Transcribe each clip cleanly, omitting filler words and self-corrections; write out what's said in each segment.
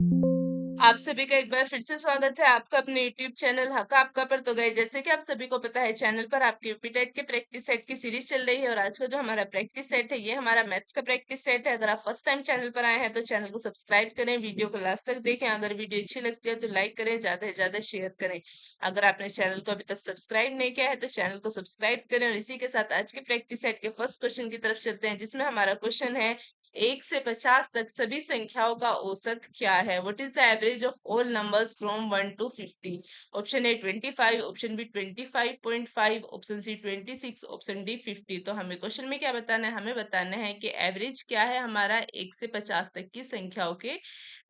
आप सभी का एक बार फिर से स्वागत है आपका अपने YouTube चैनल हका आपका पर। तो गए जैसे कि आप सभी को पता है, चैनल पर आपके यूपी टेट के प्रैक्टिस सेट की सीरीज चल रही है और आज का जो हमारा प्रैक्टिस सेट है ये हमारा मैथ्स का प्रैक्टिस सेट है। अगर आप फर्स्ट टाइम चैनल पर आए हैं तो चैनल को सब्सक्राइब करें, वीडियो को लास्ट तक देखें। अगर वीडियो अच्छी लगती है तो लाइक करें, ज्यादा से ज्यादा शेयर करें। अगर आपने चैनल को अभी तक सब्सक्राइब नहीं किया है तो चैनल को सब्सक्राइब करें। और इसी के साथ आज के प्रैक्टिस सेट के फर्स्ट क्वेश्चन की तरफ चलते हैं, जिसमें हमारा क्वेश्चन है 1 से 50 तक सभी संख्याओं का औसत क्या है। What is the average of all numbers from 1 to 50? Option A 25, option B 25.5, option C 26, option D 50। तो हमें क्वेश्चन में क्या बताना है, हमें बताना है कि एवरेज क्या है हमारा 1 से 50 तक की संख्याओं के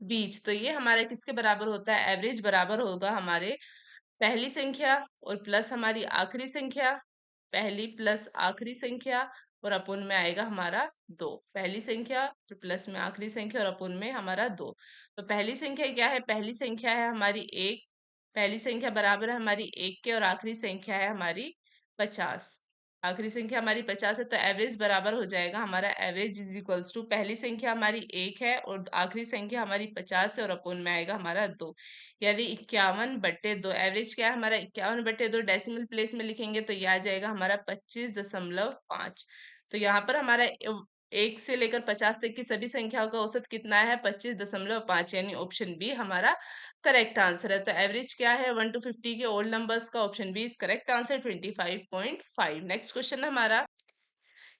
बीच। तो ये हमारा किसके बराबर होता है, एवरेज बराबर होगा हमारे पहली संख्या और प्लस हमारी आखिरी संख्या, पहली प्लस आखिरी संख्या और अपूर्ण में आएगा हमारा 2। पहली संख्या और प्लस में आखिरी संख्या और अपूर्ण में हमारा 2। तो पहली संख्या क्या है, पहली संख्या है हमारी 1। पहली संख्या बराबर है हमारी 1 के और आखिरी संख्या है हमारी 50। आखिरी संख्या हमारी 50 है, तो एवरेज बराबर हो जाएगा हमारा, एवरेज इज इक्वल्स टू पहली संख्या हमारी 1 है और आखिरी संख्या हमारी 50 है और अपूर्ण में आएगा हमारा 2, यानी 51/2। एवरेज क्या है हमारा, 51/2 डेसिमल प्लेस में लिखेंगे तो ये आ जाएगा हमारा 25.5। तो यहाँ पर हमारा 1 से लेकर 50 तक की सभी संख्याओं का औसत कितना है, 25.5, यानी ऑप्शन बी हमारा करेक्ट आंसर है। तो एवरेज क्या है 1 to 50 के ऑल नंबर्स का, option B is correct answer 25.5। Next question हमारा,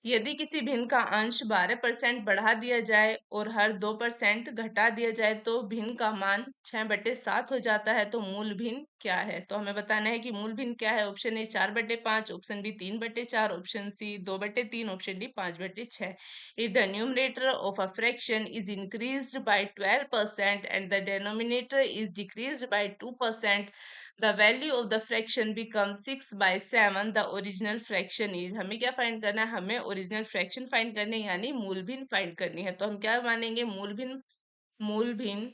यदि किसी भिन्न का अंश 12% बढ़ा दिया जाए और हर 2% घटा दिया जाए तो भिन्न का मान 6/7 हो जाता है, तो मूल भिन्न क्या है। तो हमें बताना है कि मूल भिन्न क्या है। Option A 4/5, option B 3/4, option C 2/3, option D 5/6। If the numerator of a fraction is increased by 12% and the denominator is decreased by 2%, the value of the fraction becomes 6/7, the original fraction is। हमें क्या find करना है, हमें original fraction find करनी है, यानी मूल भिन्न फाइंड करनी है। तो हम क्या मानेंगे, मूल भिन्न, मूल भिन्न,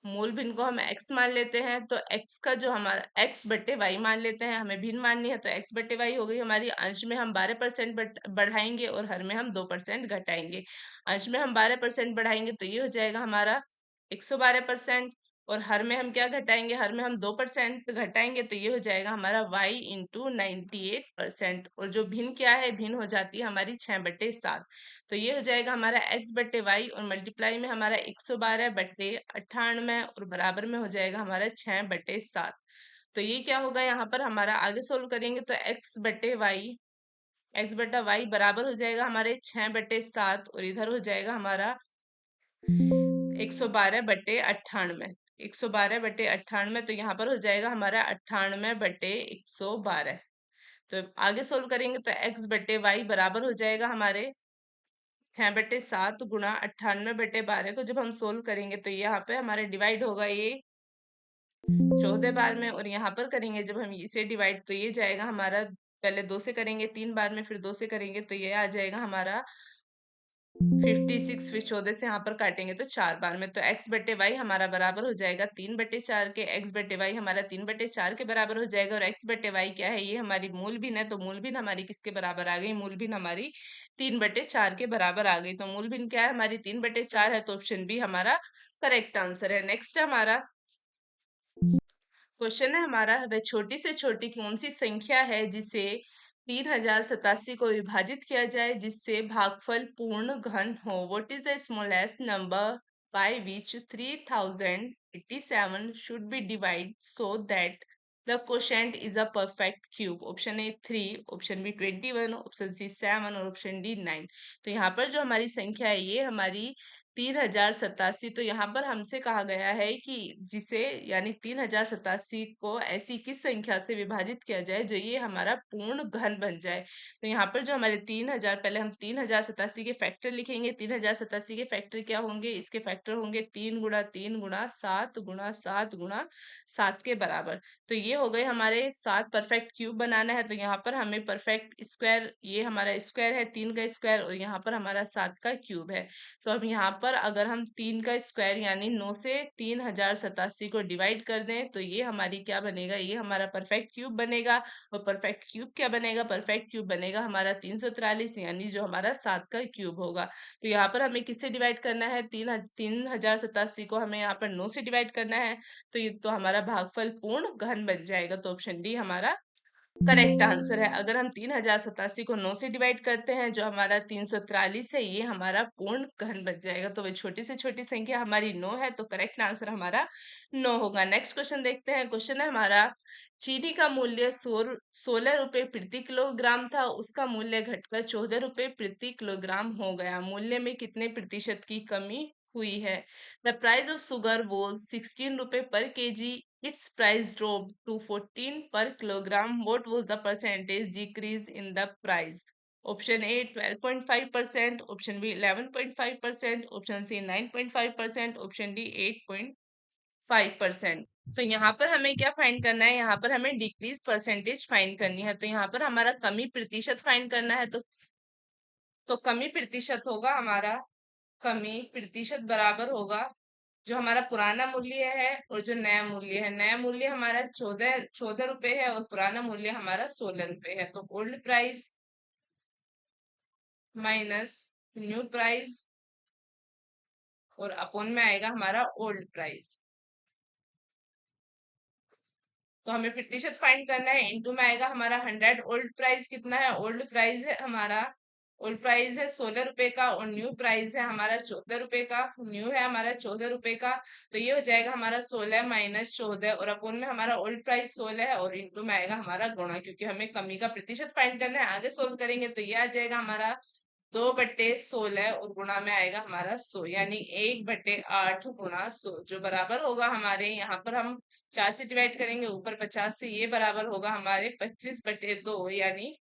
मूल भिन्न को हम x मान लेते हैं। तो x का जो हमारा x/y मान लेते हैं, हमें भिन्न माननी है तो x/y हो गई हमारी। अंश में हम 12% बढ़ाएंगे और हर में हम 2% घटाएंगे। अंश में हम 12% बढ़ाएंगे तो ये हो जाएगा हमारा 112%, और हर में हम क्या घटाएंगे, हर में हम 2% घटाएंगे तो ये हो जाएगा हमारा y इंटू 98%। और जो भिन्न क्या है, भिन्न हो जाती है हमारी 6/7। तो ये हो जाएगा हमारा x/y और मल्टीप्लाई में हमारा 112/98 और बराबर में हो जाएगा हमारा 6/7। तो ये क्या होगा, यहाँ पर हमारा आगे सोल्व करेंगे तो x/y बराबर हो जाएगा हमारे 6/7 और इधर हो जाएगा हमारा 112/98। 112/98, तो यहाँ पर हो जाएगा हमारा 98/112। तो आगे सोल्व करेंगे तो x/y बराबर हो जाएगा हमारे 6/7 गुणा 98/12 को जब हम सोल्व करेंगे तो यहाँ पे हमारे डिवाइड होगा ये 14 बार में, और यहाँ पर करेंगे जब हम इसे डिवाइड तो ये जाएगा हमारा, पहले 2 से करेंगे 3 बार में, फिर 2 से करेंगे तो ये आ जाएगा हमारा 56, फिर 14 से यहाँ पर काटेंगे तो 4 बार में। तो x/y हमारा बराबर हो जाएगा 3/4 के। x/y हमारा 3/4 के बराबर हो जाएगा, और x/y क्या है, ये हमारी मूल भिन्न है। तो मूल भिन्न हमारी किसके बराबर आ गई, मूल भिन्न हमारी 3/4 के बराबर आ गई। तो मूल भिन्न क्या है हमारी 3/4 है, तो ऑप्शन बी हमारा करेक्ट आंसर है। नेक्स्ट हमारा क्वेश्चन है हमारा, वह छोटी से छोटी कौन सी संख्या है जिसे 3087 को विभाजित किया जाए जिससे भागफल पूर्ण घन हो। What is the smallest number by which 3087 should be divide so that the quotient is a perfect cube. Option A 3, option B 21, option C 7 और ऑप्शन डी 9। तो यहाँ पर जो हमारी संख्या है ये हमारी 3087। तो यहाँ पर हमसे कहा गया है कि जिसे, यानी 3087 को ऐसी किस संख्या से विभाजित किया जाए जो ये हमारा पूर्ण घन बन जाए। तो यहाँ पर जो हमारे 3000, पहले हम 3087 के फैक्टर लिखेंगे। 3087 के फैक्टर क्या होंगे, इसके फैक्टर होंगे 3 गुणा 3 गुणा 7 गुणा 7 गुणा 7 के बराबर। तो ये हो गए हमारे 7 परफेक्ट क्यूब बनाना है। तो यहाँ पर हमें परफेक्ट स्क्वायर, ये हमारा स्क्वायर है 3 का स्क्वायर, और यहाँ पर हमारा 7 का क्यूब है। तो अब यहाँ पर पर अगर हम 3 का स्क्वायर यानी 9 से 3087 को डिवाइड कर दें तो ये हमारी क्या बनेगा, ये हमारा परफेक्ट क्यूब बनेगा। और परफेक्ट क्यूब क्या बनेगा, परफेक्ट क्यूब बनेगा हमारा 343 यानी जो हमारा 7 का क्यूब होगा। तो यहाँ पर हमें किससे डिवाइड करना है, 3087 को हमें यहाँ पर 9 से डिवाइड करना है। तो ये तो हमारा भागफल पूर्ण घन बन जाएगा। तो ऑप्शन डी हमारा करेक्ट आंसर है। अगर हम 3087 को 9 से डिवाइड करते हैं, जो हमारा 343 है, ये हमारा पूर्ण घन बन जाएगा। तो वही छोटी से छोटी संख्या हमारी 9 है, तो करेक्ट आंसर हमारा 9 होगा। नेक्स्ट क्वेश्चन देखते हैं। क्वेश्चन है हमारा, चीनी का मूल्य 16 रुपए प्रति किलोग्राम था, उसका मूल्य घटकर 14 रुपए प्रति किलोग्राम हो गया, मूल्य में कितने प्रतिशत की कमी हुई है? The price of sugar was 16 रुपए पर KG, its price dropped to 14 per kilogram. What was the percentage decrease in the price? Option A 12.5%, option B 11.5%, option C 9.5%, option D 8.5%। तो यहाँ पर हमें क्या फाइंड करना है, यहाँ पर हमें डिक्रीज परसेंटेज फाइंड करनी है। तो यहाँ पर हमारा कमी प्रतिशत फाइंड करना है। तो कमी प्रतिशत होगा हमारा, कमी प्रतिशत बराबर होगा जो हमारा पुराना मूल्य है और जो नया मूल्य है। नया मूल्य हमारा 14 रुपए है और पुराना मूल्य हमारा 16 रुपए है। तो old price minus new price और अपोन में आएगा हमारा ओल्ड प्राइस। तो हमें प्रतिशत फाइंड करना है, इनटू में आएगा हमारा 100। ओल्ड प्राइस कितना है, ओल्ड प्राइस है हमारा, ओल्ड प्राइस है 16 रुपए का और न्यू प्राइस है हमारा 14 रुपए का। न्यू है हमारा 14 रुपए का, तो ये हो जाएगा हमारा 16 माइनस 14 और अपोन में हमारा ओल्ड प्राइस 16 है और इंटू में आएगा हमारा गुणा, क्योंकि हमें कमी का प्रतिशत फाइंड करना है। आगे सोल्व करेंगे तो ये आ जाएगा हमारा 2/16 और गुणा में आएगा हमारा 100, यानी 1/8 गुणा 100, जो बराबर होगा हमारे, यहाँ पर हम 4 से डिवाइड करेंगे, ऊपर 50 से, ये बराबर होगा हमारे 25/2 यानी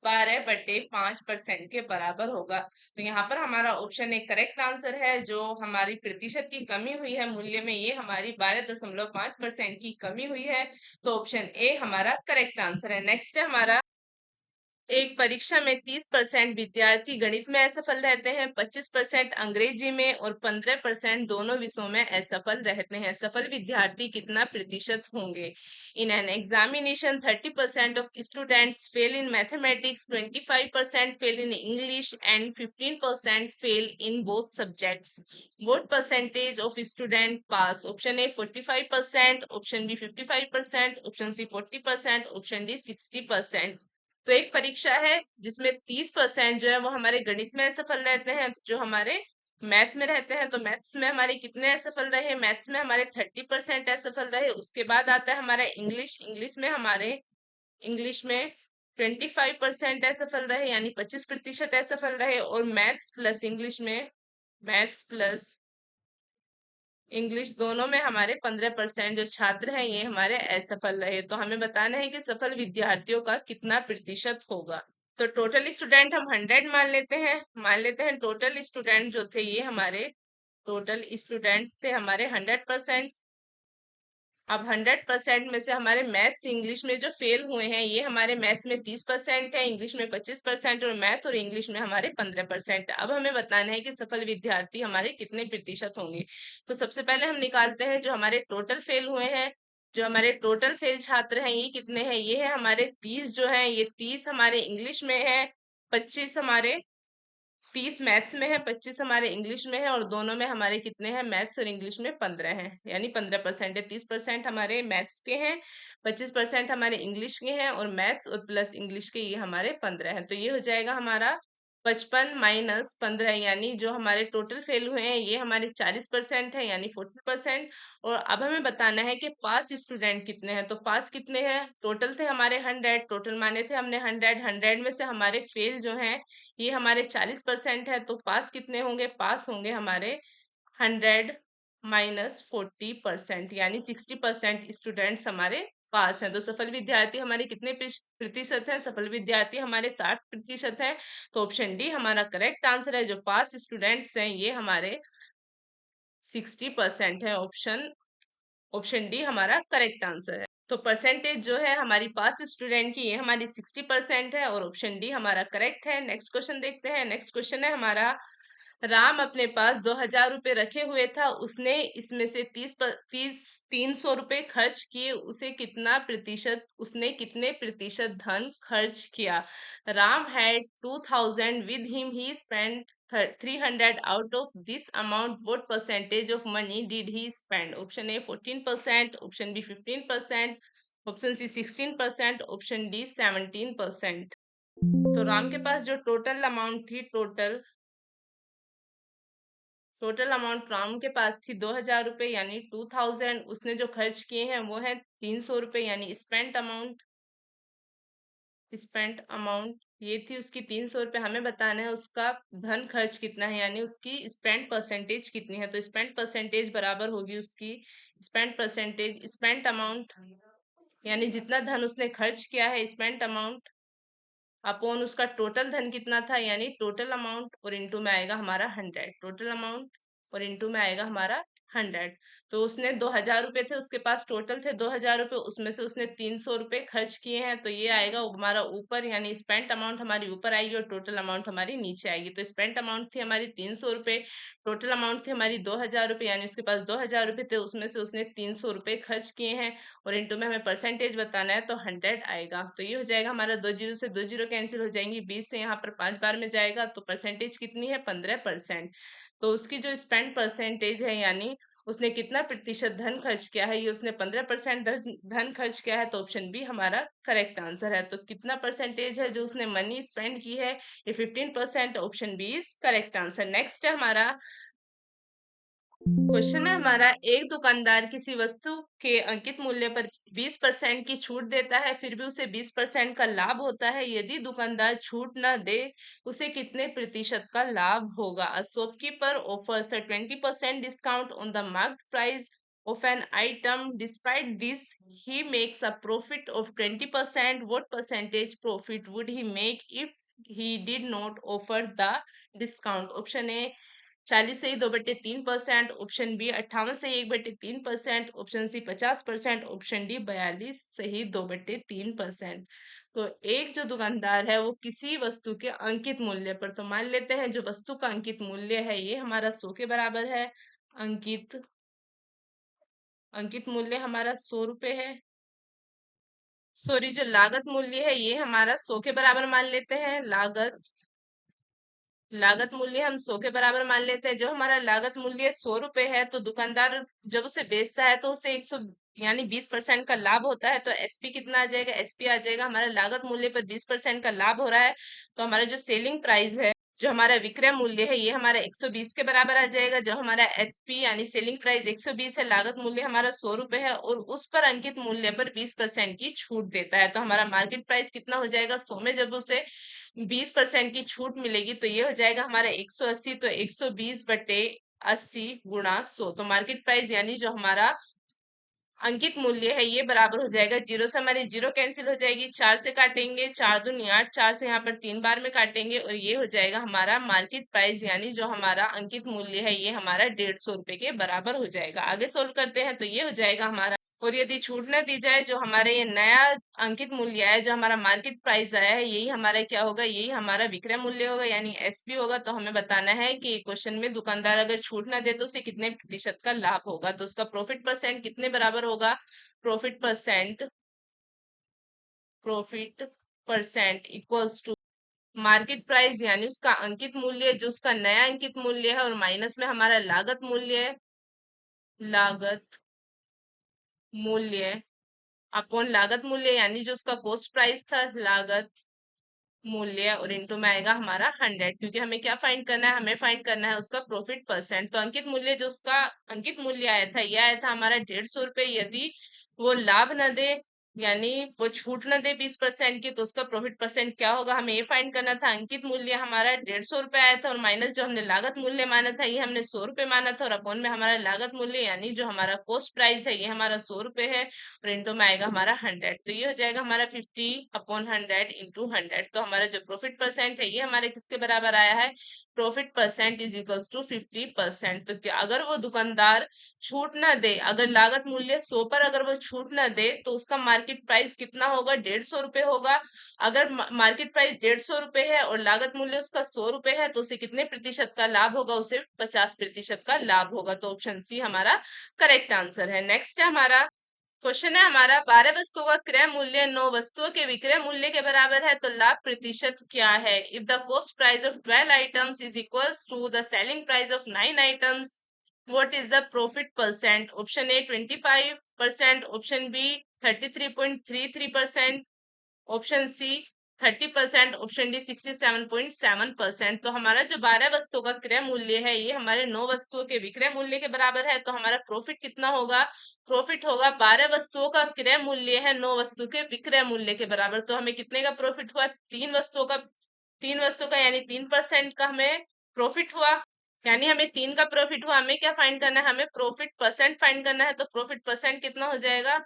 12/5% के बराबर होगा। तो यहाँ पर हमारा ऑप्शन एक करेक्ट आंसर है। जो हमारी प्रतिशत की कमी हुई है मूल्य में, ये हमारी 12.5% की कमी हुई है। तो ऑप्शन ए हमारा करेक्ट आंसर है। नेक्स्ट है हमारा, एक परीक्षा में 30% विद्यार्थी गणित में असफल रहते हैं, 25% अंग्रेजी में और 15% दोनों विषयों में असफल रहते हैं। सफल विद्यार्थी कितना प्रतिशत होंगे? In an examination 30% of students fail in mathematics, 25% fail in English and 15% fail in both subjects. What percentage of student pass? Option A 45%, option B 55%, option C 40%, option D 60%। तो एक परीक्षा है जिसमें 30% जो है वो हमारे गणित में असफल रहते हैं, जो हमारे मैथ में रहते हैं। तो मैथ्स में हमारे कितने असफल रहे, मैथ्स में हमारे 30% असफल रहे। उसके बाद आता है हमारा इंग्लिश, इंग्लिश में 25% असफल रहे यानी 25% असफल रहे। और मैथ्स प्लस इंग्लिश दोनों में हमारे 15% जो छात्र हैं ये हमारे असफल रहे। तो हमें बताना है कि सफल विद्यार्थियों का कितना प्रतिशत होगा। तो टोटल स्टूडेंट हम 100 मान लेते हैं टोटल स्टूडेंट जो थे ये हमारे टोटल स्टूडेंट्स थे हमारे 100%। अब 100% में से हमारे मैथ्स इंग्लिश में जो फेल हुए हैं, ये हमारे मैथ्स में 30% है, इंग्लिश में 25% और मैथ और इंग्लिश में हमारे 15%। अब हमें बताना है कि सफल विद्यार्थी हमारे कितने प्रतिशत होंगे। तो सबसे पहले हम निकालते हैं जो हमारे टोटल फेल हुए हैं। जो हमारे टोटल फेल छात्र हैं ये कितने हैं, ये है हमारे 30 जो है, ये 30 हमारे इंग्लिश में है, 25 हमारे 30 मैथ्स में है, 25 हमारे इंग्लिश में है और दोनों में हमारे कितने हैं, मैथ्स और इंग्लिश में 15 हैं, यानी 15% है। 30% हमारे मैथ्स के हैं, 25% हमारे इंग्लिश के हैं और मैथ्स और प्लस इंग्लिश के ये हमारे 15 हैं। तो ये हो जाएगा हमारा 55 माइनस 15, यानी जो हमारे टोटल फेल हुए हैं ये हमारे 40% है यानी 40%। और अब हमें बताना है कि पास स्टूडेंट कितने हैं। तो पास कितने हैं, टोटल थे हमारे 100, टोटल माने थे हमने 100 में से हमारे फेल जो हैं ये हमारे 40% है। तो पास कितने होंगे, पास होंगे हमारे 100 माइनस 40% यानी 60% स्टूडेंट्स हमारे पास हैं। तो सफल विद्यार्थी हमारे कितने प्रतिशत हैं, सफल विद्यार्थी हमारे 60% हैं। तो ऑप्शन डी हमारा करेक्ट आंसर है। जो पास स्टूडेंट्स हैं ये हमारे 60% है। ऑप्शन ऑप्शन डी हमारा करेक्ट आंसर है। तो परसेंटेज जो है हमारी पास स्टूडेंट की ये हमारी 60% है और ऑप्शन डी हमारा करेक्ट है। नेक्स्ट क्वेश्चन देखते हैं। नेक्स्ट क्वेश्चन है हमारा, राम अपने पास 2,000 रुपये रखे हुए था, उसने इसमें से 300 रुपये खर्च किए, उसे कितना प्रतिशत उसने कितने प्रतिशत धन खर्च किया? Ram had 2,000 with him, he spend 300 out of this amount, what percentage of money did he spend? Option A 14%, option B 15%, option C 16%, option D 17%। तो राम के पास जो टोटल अमाउंट थी, टोटल अमाउंट राम के पास थी 2,000 रुपये यानी 2,000। उसने जो खर्च किए हैं वो है 300 रुपये यानी स्पेंट अमाउंट ये थी उसकी 300 रुपये। हमें बताना है उसका धन खर्च कितना है यानी उसकी स्पेंड परसेंटेज कितनी है। तो स्पेंड परसेंटेज बराबर होगी उसकी स्पेंट अमाउंट यानी जितना धन उसने खर्च किया है, स्पेंट अमाउंट अपॉन उसका टोटल धन कितना था यानी टोटल अमाउंट, और इनटू में आएगा हमारा 100। टोटल अमाउंट और इनटू में आएगा हमारा 100। तो उसने 2,000 रुपये थे उसके पास, टोटल थे 2,000 रुपये, उसमें से उसने 300 रुपये खर्च किए हैं, तो ये आएगा हमारा ऊपर यानी स्पेंट अमाउंट हमारी ऊपर आएगी और टोटल अमाउंट हमारी नीचे आएगी। तो स्पेंट अमाउंट थी हमारी 300 रुपये, टोटल अमाउंट थी हमारी 2,000 रुपये यानी उसके पास 2,000 रुपये थे, उसमें से उसने 300 रुपये खर्च किए हैं और इनटू में हमें परसेंटेज बताना है तो 100 आएगा। तो ये हो जाएगा हमारा, 2 जीरो से 2 जीरो कैंसिल हो जाएंगी, 20 से यहाँ पर 5 बार में जाएगा, तो परसेंटेज कितनी है 15%। तो उसकी जो स्पेंड परसेंटेज है यानी उसने कितना प्रतिशत धन खर्च किया है, ये उसने 15% धन खर्च किया है, तो ऑप्शन बी हमारा करेक्ट आंसर है। तो कितना परसेंटेज है जो उसने मनी स्पेंड की है, ये 15%, option B is correct answer. Next है हमारा क्वेश्चन है हमारा, एक दुकानदार किसी वस्तु के अंकित मूल्य पर 20% की छूट देता है, फिर भी उसे 20% का लाभ होता है। यदि दुकानदार छूट न दे, उसे कितने प्रतिशत का लाभ होगा? A shopkeeper offers a 20% discount on the marked price of an item. Despite this, he makes a profit of 20%. What percentage profit would he make if he did not offer the discount? Option A 40 से ही 2/3%, option B 58 से ही 1/3%, option C 50%, option D 42 से ही 2/3%। तो एक जो दुकानदार है वो किसी वस्तु के अंकित मूल्य पर, तो मान लेते हैं जो वस्तु का अंकित मूल्य है ये हमारा 100 के बराबर है। अंकित अंकित मूल्य हमारा 100 रुपये है। सॉरी, जो लागत मूल्य है ये हमारा 100 के बराबर मान लेते हैं। लागत मूल्य हम 100 के बराबर मान लेते हैं। जब हमारा लागत मूल्य 100 रुपये है तो दुकानदार जब उसे बेचता है तो उसे 100 यानी 20% का लाभ होता है। तो एसपी कितना आ जाएगा? एसपी आ जाएगा हमारा लागत मूल्य पर 20% का लाभ हो रहा है, तो हमारा जो सेलिंग प्राइस है, जो हमारा विक्रय मूल्य है, ये हमारा 120 के बराबर आ जाएगा। जो हमारा एसपी यानी सेलिंग प्राइस 120 है, लागत मूल्य हमारा 100 रुपये है और उस पर अंकित मूल्य पर 20% की छूट देता है। तो हमारा मार्केट प्राइस कितना हो जाएगा? 100 में जब उसे 20% की छूट मिलेगी तो ये हो जाएगा हमारा 180। तो 120/80 गुणा 100, तो मार्केट प्राइस यानी जो हमारा अंकित मूल्य है ये बराबर हो जाएगा, जीरो से हमारी जीरो कैंसिल हो जाएगी, 4 से काटेंगे, 4 दूनी 8, 4 से यहाँ पर 3 बार में काटेंगे और ये हो जाएगा हमारा मार्केट प्राइस यानी जो हमारा अंकित मूल्य है ये हमारा 150 रुपये के बराबर हो जाएगा। आगे सोल्व करते हैं तो ये हो जाएगा हमारा, और यदि छूट न दी जाए, जो हमारे ये नया अंकित मूल्य है, जो हमारा मार्केट प्राइस आया है, यही हमारा क्या होगा? यही हमारा विक्रय मूल्य होगा यानी एसपी होगा। तो हमें बताना है कि क्वेश्चन में दुकानदार अगर छूट ना दे तो उसे कितने प्रतिशत का लाभ होगा। तो उसका प्रॉफिट परसेंट कितने बराबर होगा? Profit percent equals to market price यानी उसका अंकित मूल्य, जो उसका नया अंकित मूल्य है, और माइनस में हमारा लागत मूल्य अपॉन लागत मूल्य यानी जो उसका कॉस्ट प्राइस था, लागत मूल्य, और इनटू में आएगा हमारा 100, क्योंकि हमें क्या फाइंड करना है? हमें फाइंड करना है उसका प्रॉफिट परसेंट। तो अंकित मूल्य, जो उसका अंकित मूल्य आया था, यह आया था हमारा 150 रुपये। यदि वो लाभ न दे यानी वो छूट न दे 20% की, तो उसका प्रॉफिट परसेंट क्या होगा? हमें ये फाइंड करना था। अंकित मूल्य हमारा 150 रुपये आया था और माइनस जो हमने लागत मूल्य माना था ये हमने 100 रुपये माना था, और अपॉन में हमारा लागत मूल्य यानी जो हमारा कॉस्ट प्राइस है ये हमारा 100 रुपये है, और इंटू में आएगा हमारा 100। तो ये हो जाएगा हमारा 50/100 इंटू 100। तो हमारा जो प्रॉफिट परसेंट है ये हमारे किसके बराबर आया है? Profit percent is equals to 50%। तो क्या अगर वो दुकानदार छूट ना दे, अगर लागत मूल्य 100 पर अगर वो छूट ना दे तो उसका मार्केट मार्केट प्राइस कितना होगा, 150 रुपए होगा। अगर मार्केट प्राइस 150 रुपए है और लागत मूल्य उसका 100 रुपए है तो उसे कितने प्रतिशत का लाभ होगा, उसे 50% का लाभ होगा। तो ऑप्शन सी हमारा करेक्ट आंसर है। नेक्स्ट है हमारा क्वेश्चन है हमारा, 12 वस्तुओं का क्रय मूल्य 9 वस्तुओं के विक्रय मूल्य के बराबर है तो लाभ प्रतिशत क्या है? If the cost price of 12 items is equals to the selling price of 9 items, what is the profit percent? Option A 25%, option B 33.33%, option C 30%, option D 67.7%। तो हमारा जो 12 वस्तुओं का क्रय मूल्य है ये हमारे 9 वस्तुओं के विक्रय मूल्य के बराबर है। तो हमारा प्रॉफिट कितना होगा? प्रॉफिट होगा 12 वस्तुओं का क्रय मूल्य है 9 वस्तु के विक्रय मूल्य के बराबर। तो हमें कितने का प्रॉफिट हुआ? 3 वस्तुओं का यानी 3% का हमें प्रॉफिट हुआ। यानी हमें 3 का प्रॉफिट हुआ। हमें क्या फाइंड करना है? हमें प्रॉफिट परसेंट फाइंड करना है। तो प्रॉफिट परसेंट कितना हो जाएगा?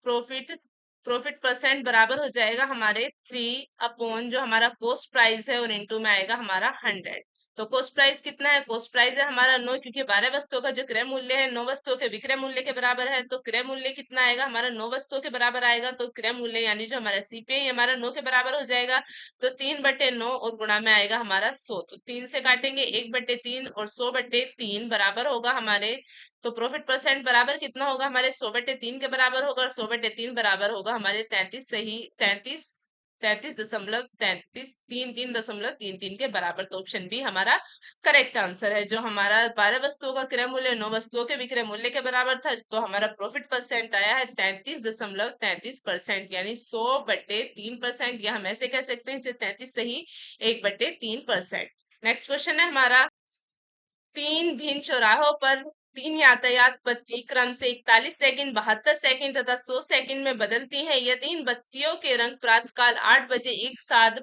प्रॉफिट प्रॉफिट परसेंट बराबर हो जाएगा हमारे 3 अपॉन जो हमारा कॉस्ट प्राइस है और इनटू में आएगा हमारा 100। तो कॉस्ट प्राइस कितना है? कॉस्ट प्राइस है हमारा 9, क्योंकि 12 वस्तुओं का जो क्रय मूल्य है 9 वस्तुओं के विक्रय मूल्य के बराबर है। तो क्रय मूल्य कितना आएगा? हमारा 9 वस्तुओं के बराबर आएगा। तो क्रय मूल्य यानी जो हमारा सीपीआई हमारा 9 के बराबर हो जाएगा। तो 3/9 और गुणा में आएगा हमारा 100। तो 3 से काटेंगे 1/3 और 100/3 बराबर होगा हमारे। तो प्रॉफिट परसेंट बराबर कितना होगा? हमारे 100/3 के बराबर होगा। और 100/3 बराबर होगा हमारे 33, सही 33.33 के बराबर। तो ऑप्शन बी हमारा करेक्ट आंसर है। जो हमारा 12 वस्तुओं का क्रय मूल्य 9 वस्तुओं के विक्रय मूल्य के बराबर था, तो हमारा प्रॉफिट परसेंट आया है 33.33%, यानी 100/3%, या हम ऐसे कह सकते हैं इसे 33 सही 1/3%। नेक्स्ट क्वेश्चन है हमारा, 3 भिन्न चौराहों पर 3 यातायात बत्ती क्रम से 41 सेकंड, 72 सेकंड तथा 100 सेकंड में बदलती हैं। यदि इन बत्तियों के रंग प्रातःकाल 8 बजे एक साथ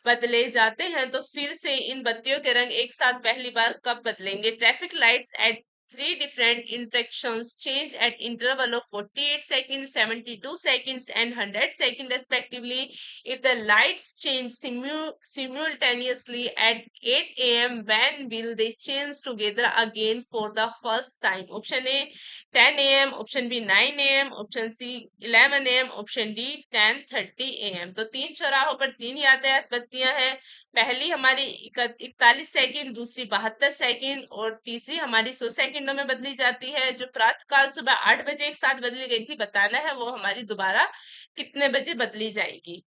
बदले जाते हैं तो फिर से इन बत्तियों के रंग एक साथ पहली बार कब बदलेंगे? Traffic lights at 3 different intersections change at interval of 48 seconds, 72 seconds and 100 seconds respectively. If the lights change simultaneously at 8 a.m., when will they change together again for the first time? Option A 10 a.m., option B 9 a.m., option C 11 a.m., option D 10:30 a.m. तो 3 चौराहों पर 3 यातायात बत्तियां हैं। पहली हमारी 41 second, दूसरी 72 second और तीसरी हमारी 100 सेकंडों में बदली जाती है। जो प्रातःकाल सुबह 8 बजे एक साथ बदली गई थी, बताना है वो हमारी दोबारा कितने बजे बदली जाएगी।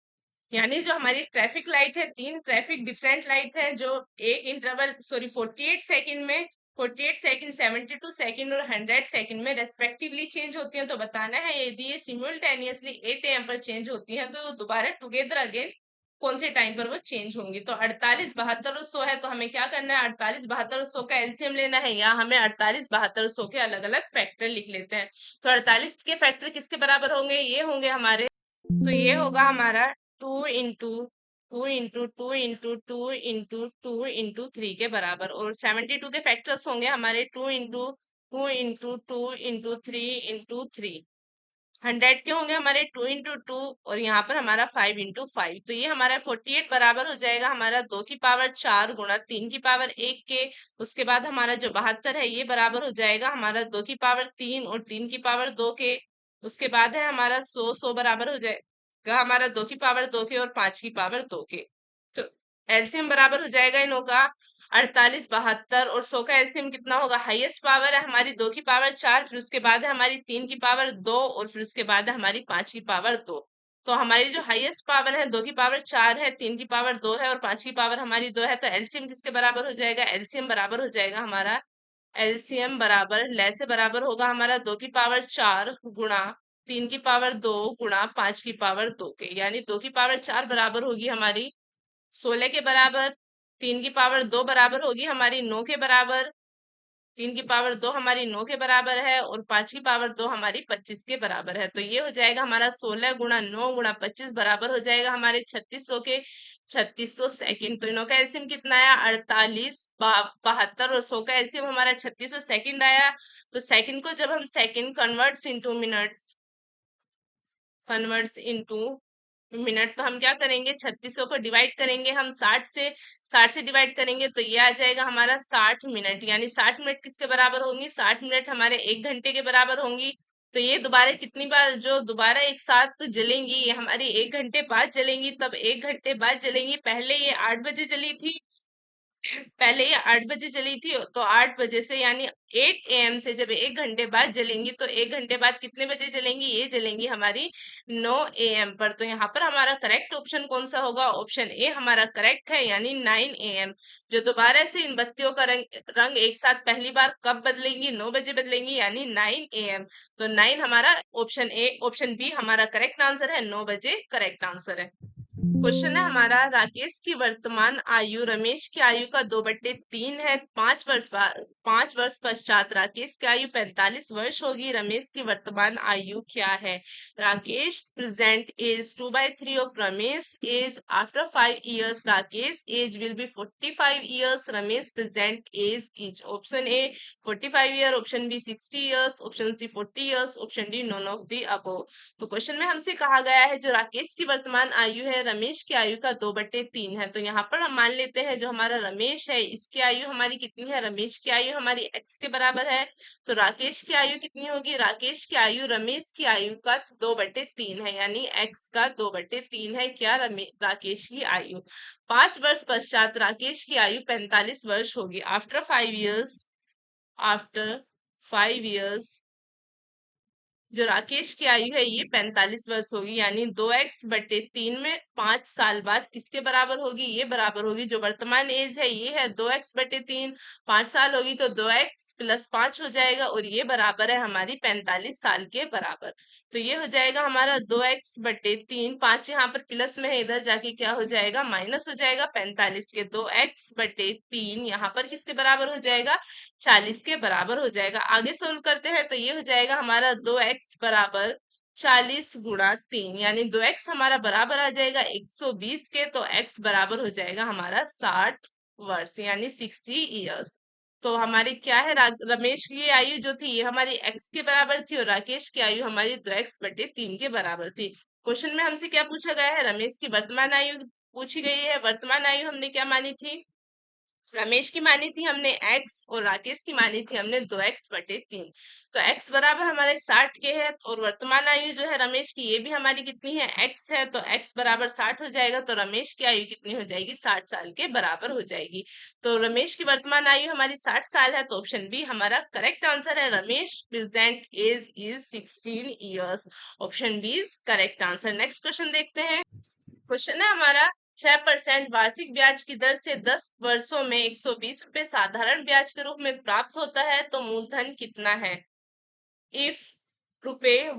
यानी जो हमारी ट्रैफिक लाइट है, 3 ट्रैफिक डिफरेंट लाइट है जो एक इंटरवल 48 सेकंड में, 48 सेकंड, 72 सेकंड और 100 सेकंड में रेस्पेक्टिवली चेंज होती हैं। तो बताना है यदि ये सिमुलटेनियसली 8 AM पर चेंज होती हैं तो दोबारा टुगेदर अगेन कौन से टाइम पर वो चेंज होंगी। तो 48, 72 और 100 है, तो हमें क्या करना है? 48, 72 और 100 का एलसीएम लेना है, या हमें 48, 72 और 100 के अलग अलग फैक्टर लिख लेते हैं। तो 48 के फैक्टर किसके बराबर होंगे? ये होंगे हमारे, तो ये होगा हमारा 2 इंटू 2 इंटू 2 इंटू 2 इंटू 3 के बराबर। और 72 के फैक्टर्स होंगे हमारे 2 इंटू 2 इंटू 2 इंटू 3 इंटू 3। 100 के होंगे हमारे 2 इंटू 2, और यहाँ पर हमारा 5 इंटू 5। तो ये हमारा 48 बराबर हो जाएगा हमारा 2 की पावर 4 गुणा 3 की पावर 1 के। उसके बाद हमारा जो 72 है ये बराबर हो जाएगा हमारा 2 की पावर 3 और 3 की पावर 2 के। उसके बाद है हमारा 100 बराबर हो जाएगा हमारा 2 की पावर 2 के और 5 की पावर 2 के। तो एलसीएम बराबर हो जाएगा इन होगा 48, 72 और 100 का एलसीएम कितना होगा? हाईएस्ट पावर है हमारी 2 की पावर 4, फिर उसके बाद है हमारी 3 की पावर 2 और फिर उसके बाद है हमारी 5 की पावर 2। तो हमारी जो हाईएस्ट पावर है 2 की पावर 4 है, 3 की पावर 2 है और 5 की पावर हमारी 2 है। तो एलसीएम किसके बराबर हो जाएगा? एलसीएम बराबर हो जाएगा हमारा, एलसीएम बराबर लैसे बराबर होगा हमारा 2 की पावर 4 गुणा 3 की पावर 2 गुणा 5 की पावर 2 के। यानी 2 की पावर 4 बराबर होगी हमारी 16 के बराबर, 3 की पावर 2 बराबर होगी हमारी 9 के बराबर, 3 की पावर 2 हमारी 9 के बराबर है और 5 की पावर 2 हमारी 25 के बराबर है। तो ये हो जाएगा हमारा 16 गुणा 9 गुणा 25 बराबर हो जाएगा हमारे 3600 के, 3600 सेकंड। तो इनों का एलसीएम कितना आया? 48, 72 और 100 का एलसीएम हमारा 3600 सेकंड आया। तो सेकंड को जब हम सेकंड कन्वर्ट्स इनटू मिनट, तो हम क्या करेंगे? 3600 को डिवाइड करेंगे हम 60 से डिवाइड करेंगे तो ये आ जाएगा हमारा 60 मिनट। यानी 60 मिनट किसके बराबर होंगी? 60 मिनट हमारे 1 घंटे के बराबर होंगी। तो ये दोबारा कितनी बार जो दोबारा एक साथ जलेंगी, ये हमारी 1 घंटे बाद जलेंगी। तब 1 घंटे बाद जलेंगी, पहले ये 8 बजे जली थी, पहले ये 8 बजे चली थी, तो 8 बजे से यानी 8 AM से जब 1 घंटे बाद जलेंगी, तो 1 घंटे बाद कितने बजे जलेंगी, ये जलेंगी हमारी 9 AM पर। तो यहाँ पर हमारा करेक्ट ऑप्शन कौन सा होगा, ऑप्शन ए हमारा करेक्ट है, यानी 9 AM। जो दोबारा से इन बत्तियों का रंग रंग एक साथ पहली बार कब बदलेंगी, 9 बजे बदलेंगी, यानी 9 AM। तो 9 हमारा ऑप्शन ए, ऑप्शन बी हमारा करेक्ट आंसर है, 9 बजे करेक्ट आंसर है। क्वेश्चन है हमारा, राकेश की वर्तमान आयु रमेश की आयु का 2/3 है। 5 वर्ष पश्चात राकेश की आयु 45 वर्ष होगी। रमेश की वर्तमान आयु क्या है। Rakesh present age 2/3 of Ramesh age. After 5 years Rakesh age will be 45 years। Ramesh present age is. Option A 45 year, option B 60 years, option C 40 years, option D none of the above. तो क्वेश्चन में हमसे कहा गया है जो राकेश की वर्तमान आयु है रमेश की आयु का 2/3 है। तो यहाँ पर हम मान लेते हैं जो हमारा रमेश है इसकी आयु हमारी कितनी है, रमेश की आयु हमारी x के बराबर है। तो राकेश की आयु कितनी होगी, राकेश की आयु रमेश की आयु का 2/3 है, यानी x का 2/3 है क्या राकेश की आयु। 5 वर्ष पश्चात राकेश की आयु 45 वर्ष होगी। आफ्टर 5 years जो राकेश की आयु है ये 45 वर्ष होगी, यानी 2x/3 में 5 साल बाद किसके बराबर होगी, ये बराबर होगी जो वर्तमान एज है ये है 2x/3। 5 साल होगी तो 2x + 5 हो जाएगा, और ये बराबर है हमारी 45 साल के बराबर। तो ये हो जाएगा हमारा 2x/3। 5 यहाँ पर प्लस में है, इधर जाके क्या हो जाएगा, माइनस हो जाएगा 45 के। 2x/3 यहाँ पर किसके बराबर हो जाएगा, 40 के बराबर हो जाएगा। आगे सोल्व करते हैं तो ये हो जाएगा हमारा 2x बराबर 40 × 3, यानी 2x हमारा बराबर आ जाएगा 120 के। तो x बराबर हो जाएगा हमारा 60 वर्ष, यानी 60 years। तो हमारी क्या है, रमेश की आयु जो थी ये हमारी x के बराबर थी, और राकेश की आयु हमारी 2x/3 के बराबर थी। क्वेश्चन में हमसे क्या पूछा गया है, रमेश की वर्तमान आयु पूछी गई है। वर्तमान आयु हमने क्या मानी थी, रमेश की मानी थी हमने x, और राकेश की मानी थी हमने 2x/3। तो x बराबर हमारे 60 के है, और वर्तमान आयु जो है रमेश की ये भी हमारी कितनी है, x है। तो x बराबर 60 हो जाएगा, तो रमेश की आयु कितनी हो जाएगी, 60 साल के बराबर हो जाएगी। तो रमेश की वर्तमान आयु हमारी 60 साल है, तो ऑप्शन बी हमारा करेक्ट आंसर है, Ramesh present age is 16 years। Option B is correct answer. Next question देखते हैं। क्वेश्चन है हमारा, 6% वार्षिक ब्याज की दर से 10 वर्षों में 120 रुपए साधारण ब्याज के रूप में प्राप्त होता है, तो मूलधन कितना है। इफ रुपए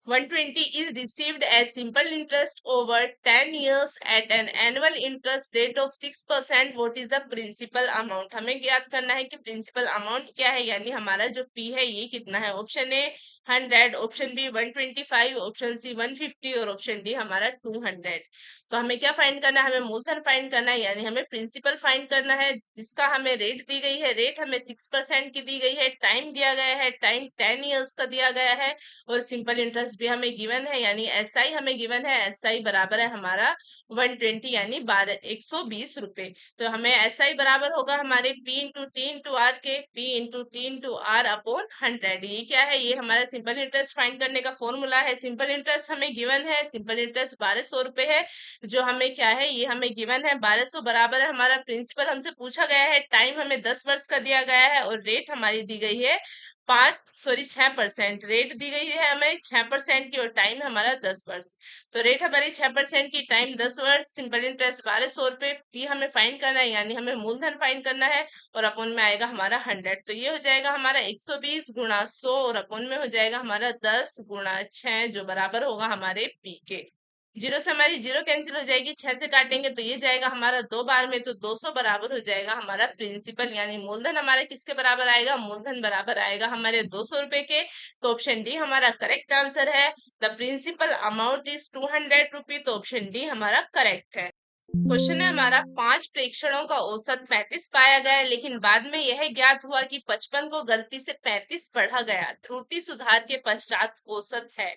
120 is received as simple interest over 10 years at an annual interest rate of 6%, what is the principal amount। हमें ज्ञात करना है कि प्रिंसिपल अमाउंट क्या है, यानी हमारा जो P है ये कितना है। Option A 100, option B 125, option C 150, और ऑप्शन डी हमारा 200। तो हमें क्या फाइंड करना है, हमें मूलधन फाइंड करना है, यानी हमें प्रिंसिपल फाइंड करना है, जिसका हमें रेट दी गई है। रेट हमें 6% की दी गई है, टाइम दिया गया है, टाइम 10 years का दिया गया है, और सिंपल इंटरेस्ट भी हमें गिवन है, यानी एसआई हमें गिवन है। एसआई बराबर है हमारा 120, यानी 120 रुपए। तो हमें एसआई बराबर होगा हमारे P into T into R के, P into T into R upon 100। ये क्या है, ये हमारा सिंपल इंटरेस्ट फाइंड करने का फॉर्मूला है। सिंपल इंटरेस्ट हमें गिवन है, सिंपल इंटरेस्ट 1200 रुपए है, जो हमें क्या है, ये हमें गिवन है 1200 बराबर है हमारा प्रिंसिपल। हमसे पूछा गया है, टाइम हमें 10 वर्ष का दिया गया है, और रेट हमारी दी गई है 6%। रेट दी गई है हमें 6% की, और टाइम हमारा 10 वर्ष। तो रेट हमारी 6% की, टाइम 10 वर्ष, सिंपल इंटरेस्ट 1200 रुपए। फी हमें फाइंड करना है, यानी हमें मूलधन फाइंड करना है, और अपन में आएगा हमारा 100। तो ये हो जाएगा हमारा 120 × 100, और अपन में हो जाएगा हमारा 10 × 6, जो बराबर होगा हमारे पी के। जीरो से हमारी जीरो कैंसिल हो जाएगी, 6 से काटेंगे तो ये जाएगा हमारा 2 बार में, तो 200 बराबर हो जाएगा हमारा प्रिंसिपल, यानी मूलधन हमारा किसके बराबर आएगा, मूलधन बराबर आएगा हमारे 200 रुपए के। तो ऑप्शन डी हमारा करेक्ट आंसर है। द प्रिंसिपल अमाउंट इज 200 रुपी, तो ऑप्शन डी हमारा करेक्ट है। क्वेश्चन है हमारा, 5 प्रेक्षणों का औसत 35 पाया गया, लेकिन बाद में यह ज्ञात हुआ कि 55 को गलती से 35 पढ़ा गया। त्रुटि सुधार के पश्चात औसत है।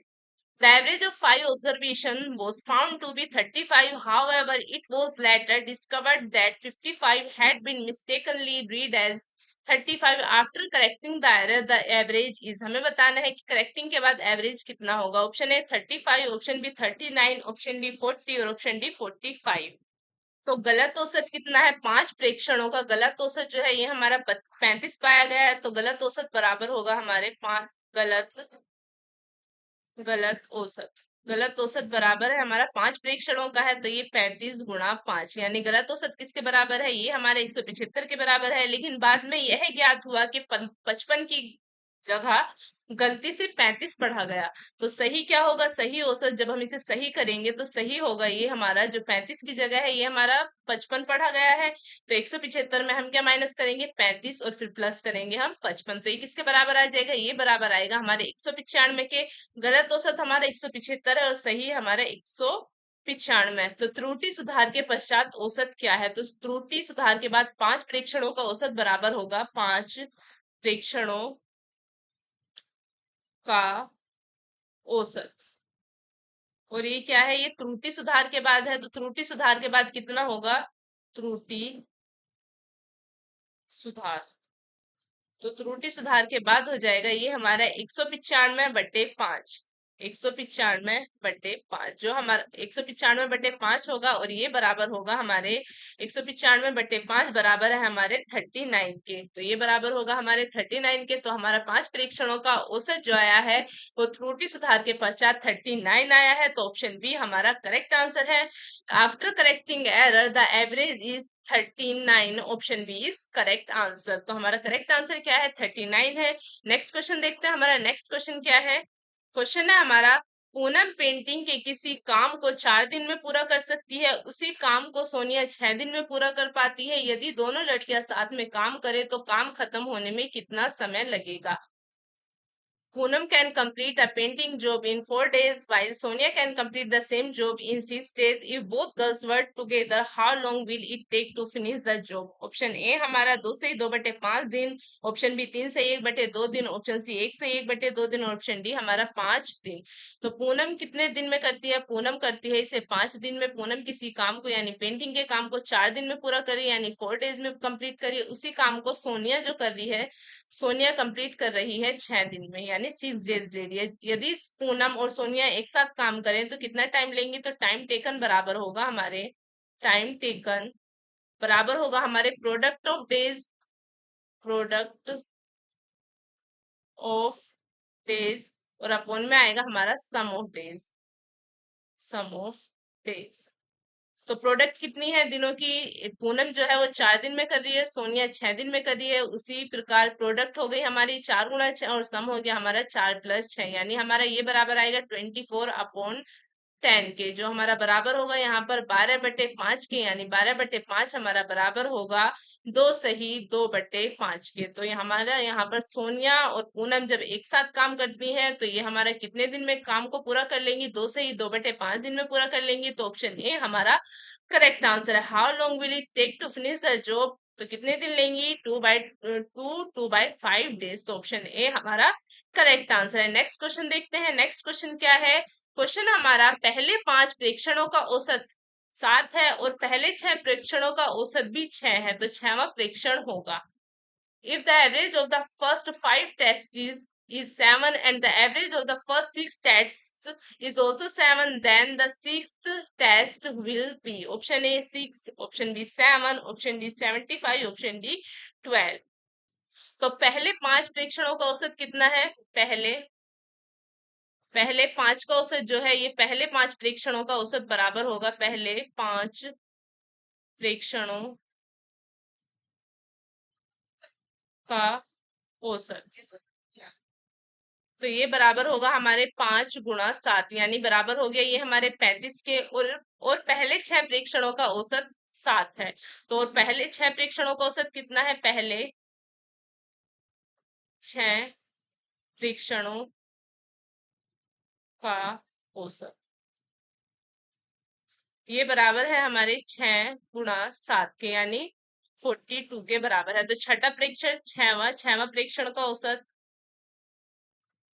The average of 5 observation was found to be 35. However, it was later discovered that 55 had been mistakenly read as 35 after correcting the error the average is, हमें बताना है कि करेक्टिंग के बाद एवरेज कितना होगा। Option A 35, option B 39, option D 40 और option D 45। तो गलत औसत कितना है? 5 प्रेक्षणों का गलत औसत जो है ये हमारा 35 पाया गया है। तो गलत औसत बराबर होगा हमारे 5 गलत गलत औसत। गलत औसत बराबर है हमारा 5 प्रेक्षणों का है, तो ये 35 गुणा 5, यानी गलत औसत किसके बराबर है? ये हमारे 175 के बराबर है। लेकिन बाद में यह ज्ञात हुआ कि 55 की जगह गलती से 35 पढ़ा गया। तो सही क्या होगा? सही औसत जब हम इसे सही करेंगे तो सही होगा ये हमारा, जो 35 की जगह है ये हमारा 55 पढ़ा गया है। तो 175 में हम क्या माइनस करेंगे? 35 और फिर प्लस करेंगे हम 55। तो ये किसके बराबर आ जाएगा? ये बराबर आएगा हमारे 195 के। गलत औसत हमारा 175 है और सही हमारा 195। तो त्रुटि सुधार के पश्चात औसत क्या है? तो त्रुटि सुधार के बाद 5 प्रेक्षणों का औसत बराबर होगा 5 प्रेक्षणों का औसत। और ये क्या है? ये त्रुटि सुधार के बाद है, तो त्रुटि सुधार के बाद कितना होगा? त्रुटि सुधार, तो त्रुटि सुधार के बाद हो जाएगा ये हमारा 195/5। 195/5 जो हमारा 195/5 होगा, और ये बराबर होगा हमारे 195/5 बराबर है हमारे 39 के। तो ये बराबर होगा हमारे 39 के। तो हमारा 5 परीक्षणों का औसत जो आया है वो त्रुटि सुधार के पश्चात 39 आया है। तो ऑप्शन बी हमारा करेक्ट आंसर है। After correcting error the average is 39, option B is correct answer. तो हमारा करेक्ट आंसर क्या है? 39 है। नेक्स्ट क्वेश्चन देखते हैं। हमारा नेक्स्ट क्वेश्चन क्या है? क्वेश्चन है हमारा, पूनम पेंटिंग के किसी काम को 4 दिन में पूरा कर सकती है, उसी काम को सोनिया 6 दिन में पूरा कर पाती है। यदि दोनों लड़कियां साथ में काम करें तो काम खत्म होने में कितना समय लगेगा? Poonam can complete a painting job in 4 days, while Sonia can complete the same job in 6 days. If both girls work together, how long will it take to finish the job? Option A हमारा 2 से 2/5 दिन, option B 3 से 1/2 दिन, option C 1 से 1/2 दिन, और option D हमारा 5 दिन। तो पूनम कितने दिन में करती है? पूनम करती है इसे 5 दिन में। पूनम किसी काम को यानी पेंटिंग के काम को 4 दिन में पूरा करी, यानी 4 डेज में कंप्लीट करी। उसी काम को सोनिया जो कर रही है, सोनिया कंप्लीट कर रही है 6 दिन में, यानी 6 डेज ले रही है। यदि पूनम और सोनिया एक साथ काम करें तो कितना टाइम लेंगी? तो टाइम टेकन बराबर होगा हमारे, टाइम टेकन बराबर होगा हमारे product of days, product of days, और अपॉन में आएगा हमारा sum of days, sum of days. तो प्रोडक्ट कितनी है दिनों की? पूनम जो है वो 4 दिन में कर रही है, सोनिया 6 दिन में कर रही है। उसी प्रकार प्रोडक्ट हो गई हमारी 4 गुणा 6, और सम हो गया हमारा 4+6, यानी हमारा ये बराबर आएगा 24/10 के, जो हमारा बराबर होगा यहाँ पर 12/5 के, यानी 12/5 हमारा बराबर होगा 2 सही 2/5 के। तो ये हमारा यहाँ पर सोनिया और पूनम जब एक साथ काम करती है तो ये हमारा कितने दिन में काम को पूरा कर लेंगी? 2 सही 2/5 दिन में पूरा कर लेंगी। तो ऑप्शन ए हमारा करेक्ट आंसर है। How long will it take to finish the job? तो कितने दिन लेंगी? 2/5 डेज। तो ऑप्शन ए हमारा करेक्ट आंसर है। नेक्स्ट क्वेश्चन देखते हैं। नेक्स्ट क्वेश्चन क्या है? क्वेश्चन हमारा, पहले 5 प्रेक्षणों का औसत 7 है और पहले 6 प्रेक्षणों का औसत भी 6 है, तो 6वां प्रेक्षण होगा। If the average of the first 5 tests is 7 and the average of the first 6 tests is also 7, then the 6th test will be, option A 6, option B 7, option D 75, option D 12। तो पहले 5 प्रेक्षणों का औसत कितना है? पहले पहले 5 का औसत जो है, ये पहले 5 प्रेक्षणों का औसत बराबर होगा पहले 5 प्रेक्षणों का औसत। तो ये बराबर होगा हमारे 5 गुणा 7, यानी बराबर हो गया ये हमारे 35 के। और पहले 6 प्रेक्षणों का औसत 7 है। तो और पहले 6 प्रेक्षणों का औसत कितना है? पहले 6 प्रेक्षणों का औसत, ये बराबर है हमारे 6 गुणा 7 के, यानी 42 के बराबर है। तो छठा प्रेक्षण, छठवां प्रेक्षण का औसत,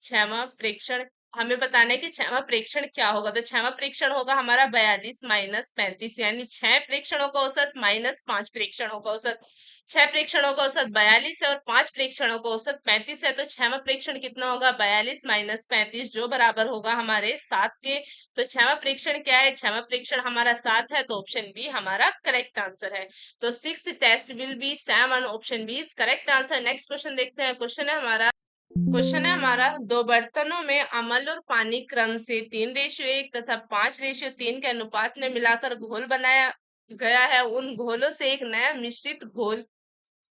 6वां प्रेक्षण हमें बताना है कि छठवां प्रेक्षण क्या होगा। तो छठवां प्रेक्षण होगा हमारा 42 माइनस 35, यानी 6 प्रेक्षणों का औसत माइनस 5 प्रेक्षणों का औसत। 6 प्रेक्षणों का औसत 42 है और 5 प्रेक्षणों का औसत 35 है। तो छठवां प्रेक्षण कितना होगा? 42 माइनस 35, जो बराबर होगा हमारे 7 के। तो छठवां प्रेक्षण क्या है? छठवां प्रेक्षण हमारा 7 है, तो ऑप्शन बी हमारा करेक्ट आंसर है। तो sixth test will be 7, option B is correct answer. Next question देखते हैं। क्वेश्चन है हमारा, दो बर्तनों में अमल और पानी क्रम से 3:1 तथा 5:3 के अनुपात में मिलाकर घोल बनाया गया है। उन घोलों से एक नया मिश्रित घोल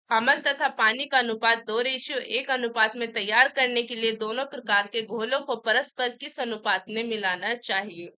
अमल तथा पानी का अनुपात 2:1 अनुपात में तैयार करने के लिए दोनों प्रकार के घोलों को परस्पर किस अनुपात में मिलाना चाहिए?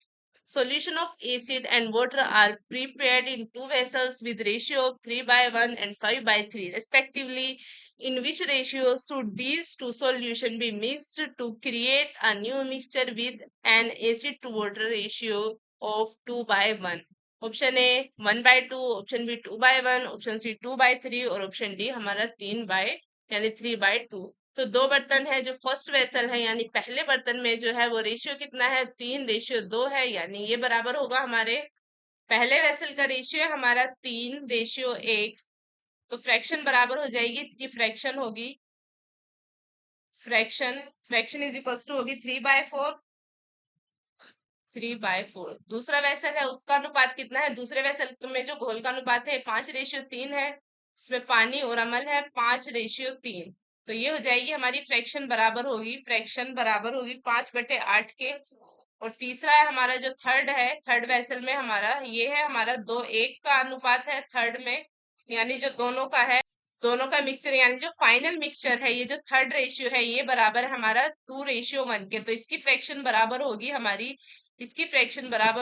Solution of acid and water are prepared in two vessels with ratio of 3:1 and 5:3 respectively. In which ratio should these two solutions be mixed to create a new mixture with an acid to water ratio of 2:1? Option A 1/2, option B 2/1, option C 2/3 और option D हमारा 3/2। तो दो बर्तन है, जो first vessel है यानी पहले बर्तन में जो है वो रेशियो कितना है? 3:2 है, यानी ये बराबर होगा हमारे पहले वेसल का रेशियो है हमारा 3:1। तो फ्रैक्शन बराबर हो जाएगी, इसकी फ्रैक्शन होगी, फ्रैक्शन इज इक्वल्स टू होगी 3/4। 3/4 दूसरा वेसल है, उसका अनुपात कितना है? दूसरे वेसल में जो घोल का अनुपात है 5:3 है, इसमें पानी और अमल है 5:3। तो ये हो जाएगी हमारी फ्रैक्शन बराबर होगी 5/8 के। और तीसरा है हमारा जो थर्ड है, थर्ड वेसल में हमारा ये है हमारा 2:1 का अनुपात है थर्ड में, यानी जो दोनों का मिक्सचर यानी जो फाइनल मिक्सचर है, ये जो थर्ड रेशियो है ये बराबर है हमारा 2:1 के। तो इसकी फ्रैक्शन बराबर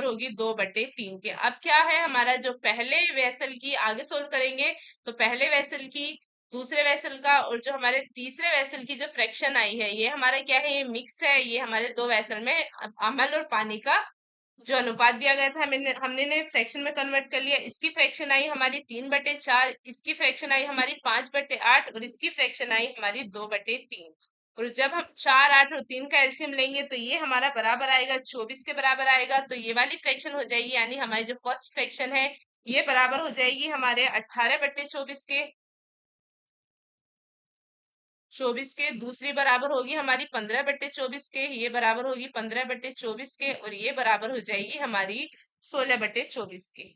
होगी 2/3 के। अब क्या है हमारा जो पहले वेसल की आगे सोल्व करेंगे, तो पहले वेसल की, दूसरे वेसल का और जो हमारे तीसरे वेसल की जो फ्रैक्शन आई है, ये हमारा क्या है? ये मिक्स है, ये हमारे दो वेसल में अमल और पानी का जो अनुपात दिया गया था हमने ने फ्रैक्शन में कन्वर्ट कर लिया। इसकी फ्रैक्शन आई हमारी 3/4, इसकी फ्रैक्शन आई हमारी 5/8 और इसकी फ्रैक्शन आई हमारी 2/3। और जब हम 4, 8 और 3 का एलसीएम लेंगे तो ये हमारा बराबर आएगा 24 के बराबर आएगा। तो ये वाली फ्रैक्शन हो जाएगी, यानी हमारी जो फर्स्ट फ्रैक्शन है ये बराबर हो जाएगी हमारे 18/24 के। 24 के। दूसरी बराबर होगी हमारी 15/24 के, ये बराबर होगी 15/24 के। और ये बराबर हो जाएगी हमारी 16/24 के।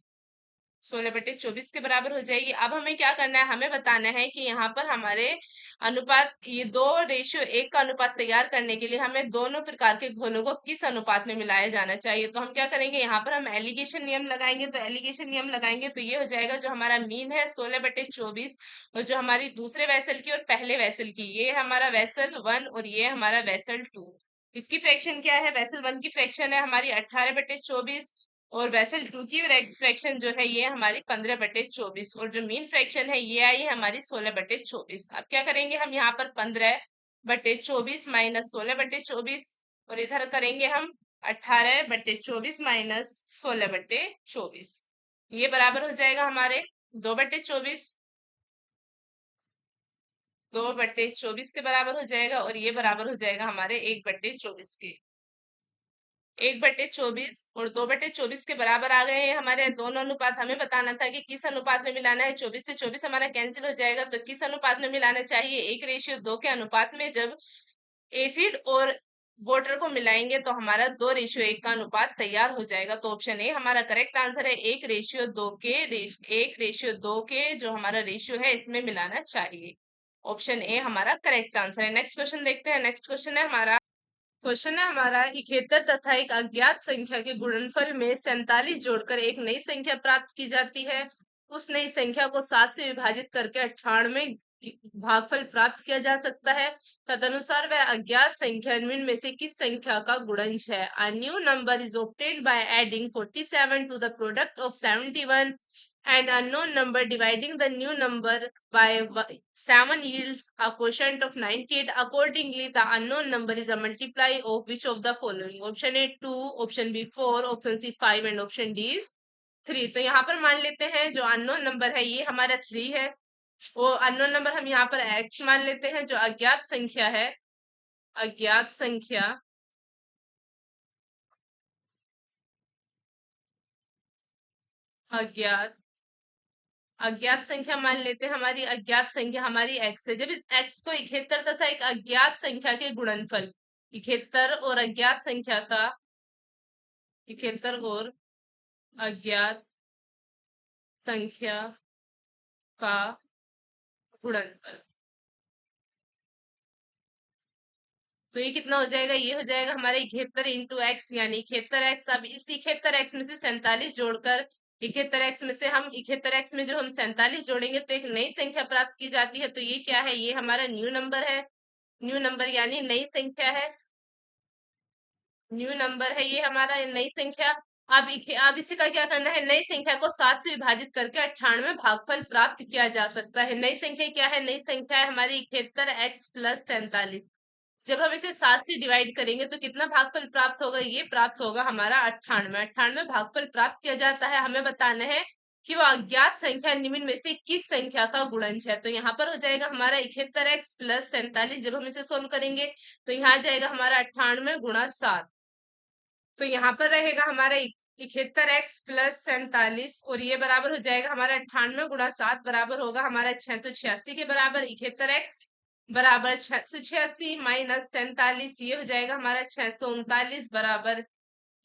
16/24 के बराबर हो जाएगी। अब हमें क्या करना है? हमें बताना है कि यहाँ पर हमारे अनुपात, ये 2:1 का अनुपात तैयार करने के लिए हमें दोनों प्रकार के घोलों को किस अनुपात में मिलाया जाना चाहिए। तो हम क्या करेंगे? यहाँ पर हम एलिगेशन नियम लगाएंगे। तो एलिगेशन नियम लगाएंगे तो ये हो जाएगा, जो हमारा मीन है 16/24, और जो हमारी दूसरे वैसल की और पहले वैसल की, ये हमारा वैसल 1 और ये हमारा वैसल 2। इसकी फ्रैक्शन क्या है? वैसल 1 की फ्रैक्शन है हमारी 18/24 और वेसल 2 की फ्रैक्शन जो है ये हमारी 15/24, और जो मीन फ्रैक्शन है ये आई है हमारी 16/24। अब क्या करेंगे हम? यहाँ पर 15/24 माइनस 16/24, और इधर करेंगे हम 18/24 माइनस 16/24। ये बराबर हो जाएगा हमारे 2/24, 2/24 के बराबर हो जाएगा। और ये बराबर हो जाएगा हमारे 1/24 के। 1/24 और 2/24 के बराबर आ गए हैं हमारे दोनों अनुपात। हमें बताना था कि किस अनुपात में मिलाना है। 24 से 24 हमारा कैंसिल हो जाएगा, तो किस अनुपात में मिलाना चाहिए? 1:2 के अनुपात में। जब एसिड और वाटर को मिलाएंगे तो हमारा 2:1 का अनुपात तैयार हो जाएगा। तो ऑप्शन ए हमारा करेक्ट आंसर है। 1:2 के जो हमारा रेशियो है इसमें मिलाना चाहिए। ऑप्शन ए हमारा करेक्ट आंसर है। नेक्स्ट क्वेश्चन देखते हैं। नेक्स्ट क्वेश्चन है हमारा 71 तथा एक अज्ञात संख्या के गुणनफल में 47 जोड़कर एक नई संख्या प्राप्त की जाती है। उस नई संख्या को 7 से विभाजित करके 98 भागफल प्राप्त किया जा सकता है। तदनुसार वह अज्ञात संख्या निम्न में से किस संख्या का गुणज है? A new number is obtained by adding 47 to the product of 71 and unknown number dividing the new number by 7 yields a quotient of 98. Accordingly, the unknown number is a multiply of which of the following? Option A 2, option B 4, option C 5 and option D is 3। तो यहाँ पर मान लेते हैं जो unknown number है ये हमारा 3 है। वो अननोन नंबर हम यहाँ पर x मान लेते हैं। जो अज्ञात संख्या है, अज्ञात संख्या अज्ञात अज्ञात संख्या मान लेते हैं, हमारी अज्ञात संख्या हमारी x है। जब इस x को 71 तथा एक अज्ञात संख्या के गुणनफल 71 और अज्ञात संख्या का 71 और अज्ञात संख्या का गुणनफल, तो ये कितना हो जाएगा, ये हो जाएगा हमारे 71 इंटू एक्स यानी 71x। अब इस 71x में से 47 जोड़कर 71x में से हम 71x में जो हम 47 जोड़ेंगे तो एक नई संख्या प्राप्त की जाती है। तो ये क्या है, ये हमारा न्यू नंबर है। न्यू नंबर यानी नई संख्या है। न्यू नंबर है ये हमारा नई संख्या। अब इसी का क्या करना है, नई संख्या को 7 से विभाजित करके 98 भागफल प्राप्त किया जा सकता है। नई संख्या क्या है, नई संख्या है हमारी 71x प्लस 47। जब हम इसे 7 से डिवाइड करेंगे तो कितना भागफल प्राप्त होगा, ये प्राप्त होगा हमारा 98। 98 भागफल प्राप्त किया जाता है। हमें बताना है कि वो अज्ञात संख्या निम्न में से किस संख्या का गुणज है। तो यहाँ पर हो जाएगा हमारा 71x प्लस 47। जब हम इसे सोल्व करेंगे तो यहाँ आ जाएगा हमारा 98 गुणा 7। तो यहाँ पर रहेगा हमारा 71x प्लस 47 और ये बराबर हो जाएगा हमारा 98 गुणा 7 बराबर होगा हमारा 686 के बराबर। 71x बराबर 686 माइनस 47, ये हो जाएगा हमारा 639 बराबर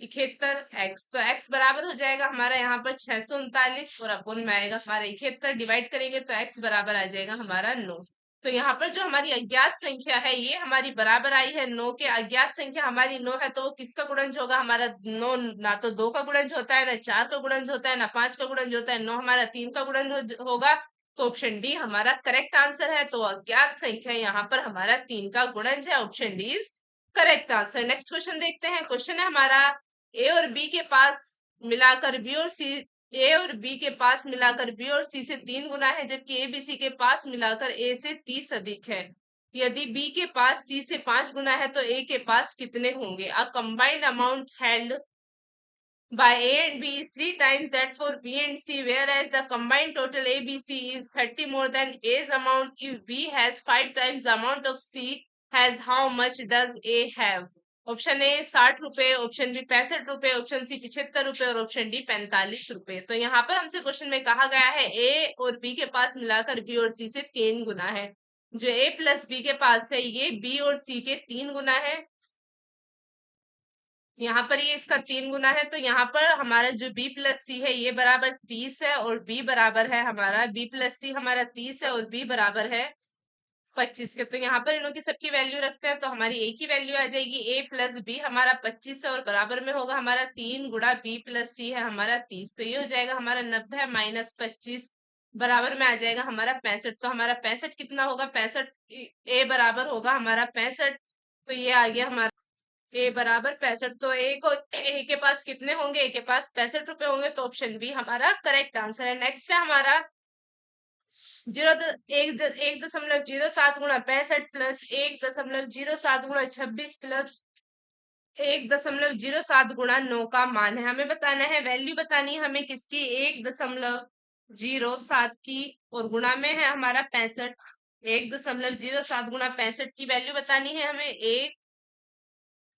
71x। तो x बराबर हो जाएगा हमारा यहाँ पर 639 और अपोन में आएगा हमारा 71। डिवाइड करेंगे तो x बराबर आ जाएगा हमारा 9। तो यहाँ पर जो हमारी अज्ञात संख्या है ये हमारी बराबर आई है 9 के। अज्ञात संख्या हमारी 9 है तो वो किसका गुणज होगा, हमारा 9 ना तो 2 का गुणज होता है, ना 4 का गुणज होता है, ना 5 का गुणज होता है। 9 हमारा 3 का गुणज होगा। तो ऑप्शन डी हमारा करेक्ट आंसर है। तो अज्ञात संख्या यहाँ पर हमारा 3 का गुणज है। Option D is correct answer. Next question देखते हैं। क्वेश्चन है हमारा ए और बी के पास मिलाकर बी और सी ए और बी के पास मिलाकर बी और सी से 3 गुना है, जबकि ए बी सी के पास मिलाकर ए से 30 अधिक है। यदि बी के पास सी से 5 गुना है तो ए के पास कितने होंगे। A combined amount held by A and B is 3 times that for B and C, whereas the combined total ABC is 30 more than A's amount. If B has 5 times the amount of C has, how much does A have? Option A 60 रुपए, option B 65 रुपए, option C 75 रुपए और option D 45 रुपए। तो यहाँ पर हमसे question में कहा गया है ए और बी के पास मिलाकर बी और सी से 3 गुना है। जो ए प्लस बी के पास है ये बी और सी के 3 गुना है। यहाँ पर ये इसका 3 गुना है। तो यहाँ पर हमारा जो b प्लस सी है ये बराबर 30 है और b बराबर है हमारा b प्लस सी हमारा 30 है और b बराबर है 25 के। तो यहाँ पर इन लोगों की सबकी वैल्यू रखते हैं तो हमारी a की वैल्यू आ जाएगी a प्लस बी हमारा 25 है और बराबर में होगा हमारा 3 गुणा b प्लस सी है हमारा 30। तो ये हो जाएगा हमारा 90 माइनस 25 बराबर में आ जाएगा हमारा 65। तो हमारा 65 कितना होगा, 65 a बराबर होगा हमारा 65। तो ये आ गया हमारा ए बराबर 65। तो ए के पास कितने होंगे, ए के पास 65 रुपए होंगे। तो ऑप्शन बी हमारा करेक्ट आंसर है। नेक्स्ट है हमारा 1.07 गुणा 65 प्लस 1.07 गुणा 26 प्लस 1.07 गुणा 9 का मान है। हमें बताना है, वैल्यू बतानी है हमें किसकी, 1.07 की और गुणा में है हमारा 65। 1.07 गुणा 65 की वैल्यू बतानी है हमें।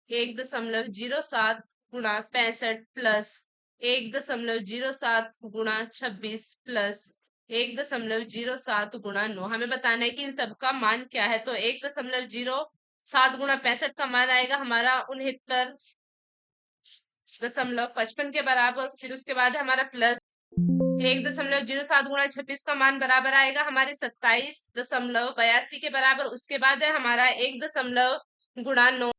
1.07 गुणा 65 प्लस 1.07 गुणा 26 प्लस 1.07 गुणा 9। हमें बताना है कि इन सबका मान क्या है। तो 1.07 गुणा 65 का मान आएगा हमारा 69.55 के बराबर। फिर उसके बाद है हमारा प्लस 1.07 गुणा 26 का मान बराबर आएगा हमारे 27.82 के बराबर। उसके बाद है हमारा 1 गुणा 9,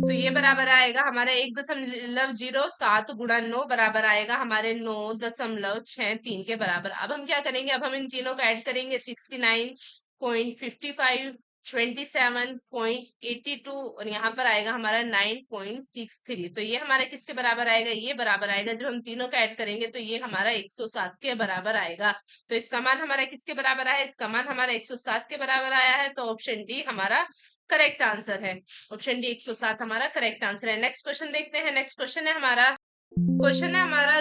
तो ये बराबर आएगा हमारा 1.07 गुणा 9 बराबर आएगा हमारे 9.63 के बराबर। अब हम क्या करेंगे, अब हम इन तीनों को ऐड करेंगे। 69.55, 27.82 और यहाँ पर आएगा हमारा 9.63। तो ये हमारा किसके बराबर आएगा, ये बराबर आएगा, जब हम तीनों को ऐड करेंगे तो ये हमारा 107 के बराबर आएगा। तो इसका मान हमारा किसके बराबर आया, इसका मान हमारा 107 के बराबर आया है। तो ऑप्शन डी हमारा करेक्ट आंसर है। ऑप्शन डी 107 हमारा करेक्ट आंसर है। नेक्स्ट क्वेश्चन देखते हैं। नेक्स्ट क्वेश्चन है हमारा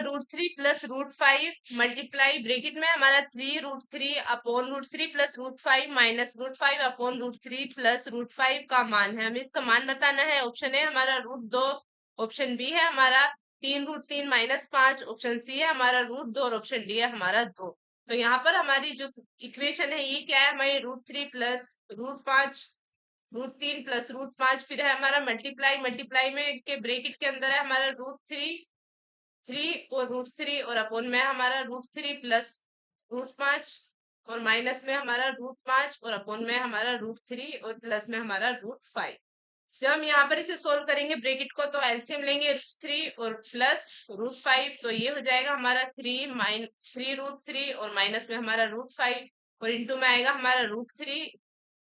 √3 प्लस √5 मल्टीप्लाई ब्रेकेट में हमारा 3√3 upon √3 plus √5 minus √5 upon √3 plus √5 का मान है। हमें इसका मान बताना है। ऑप्शन है हमारा √2, ऑप्शन बी है हमारा 3√3 -5, ऑप्शन सी है हमारा √2 और ऑप्शन डी है हमारा 2। तो यहाँ पर हमारी जो इक्वेशन है ये क्या है, हमारी √3 प्लस √5, √3 प्लस √5, फिर है हमारा मल्टीप्लाई, मल्टीप्लाई में के ब्रेकेट के अंदर है हमारा √3, 3 और √3 और अपॉन में हमारा √3 प्लस √5 और माइनस में हमारा √5 और अपॉन में हमारा √3 और प्लस में हमारा √5। जब हम यहाँ पर इसे सोल्व करेंगे ब्रेकेट को, तो एलसीएम लेंगे 3 और प्लस √5, तो ये हो जाएगा हमारा 3 और माइनस में हमारा √5 और इंटू में आएगा हमारा √3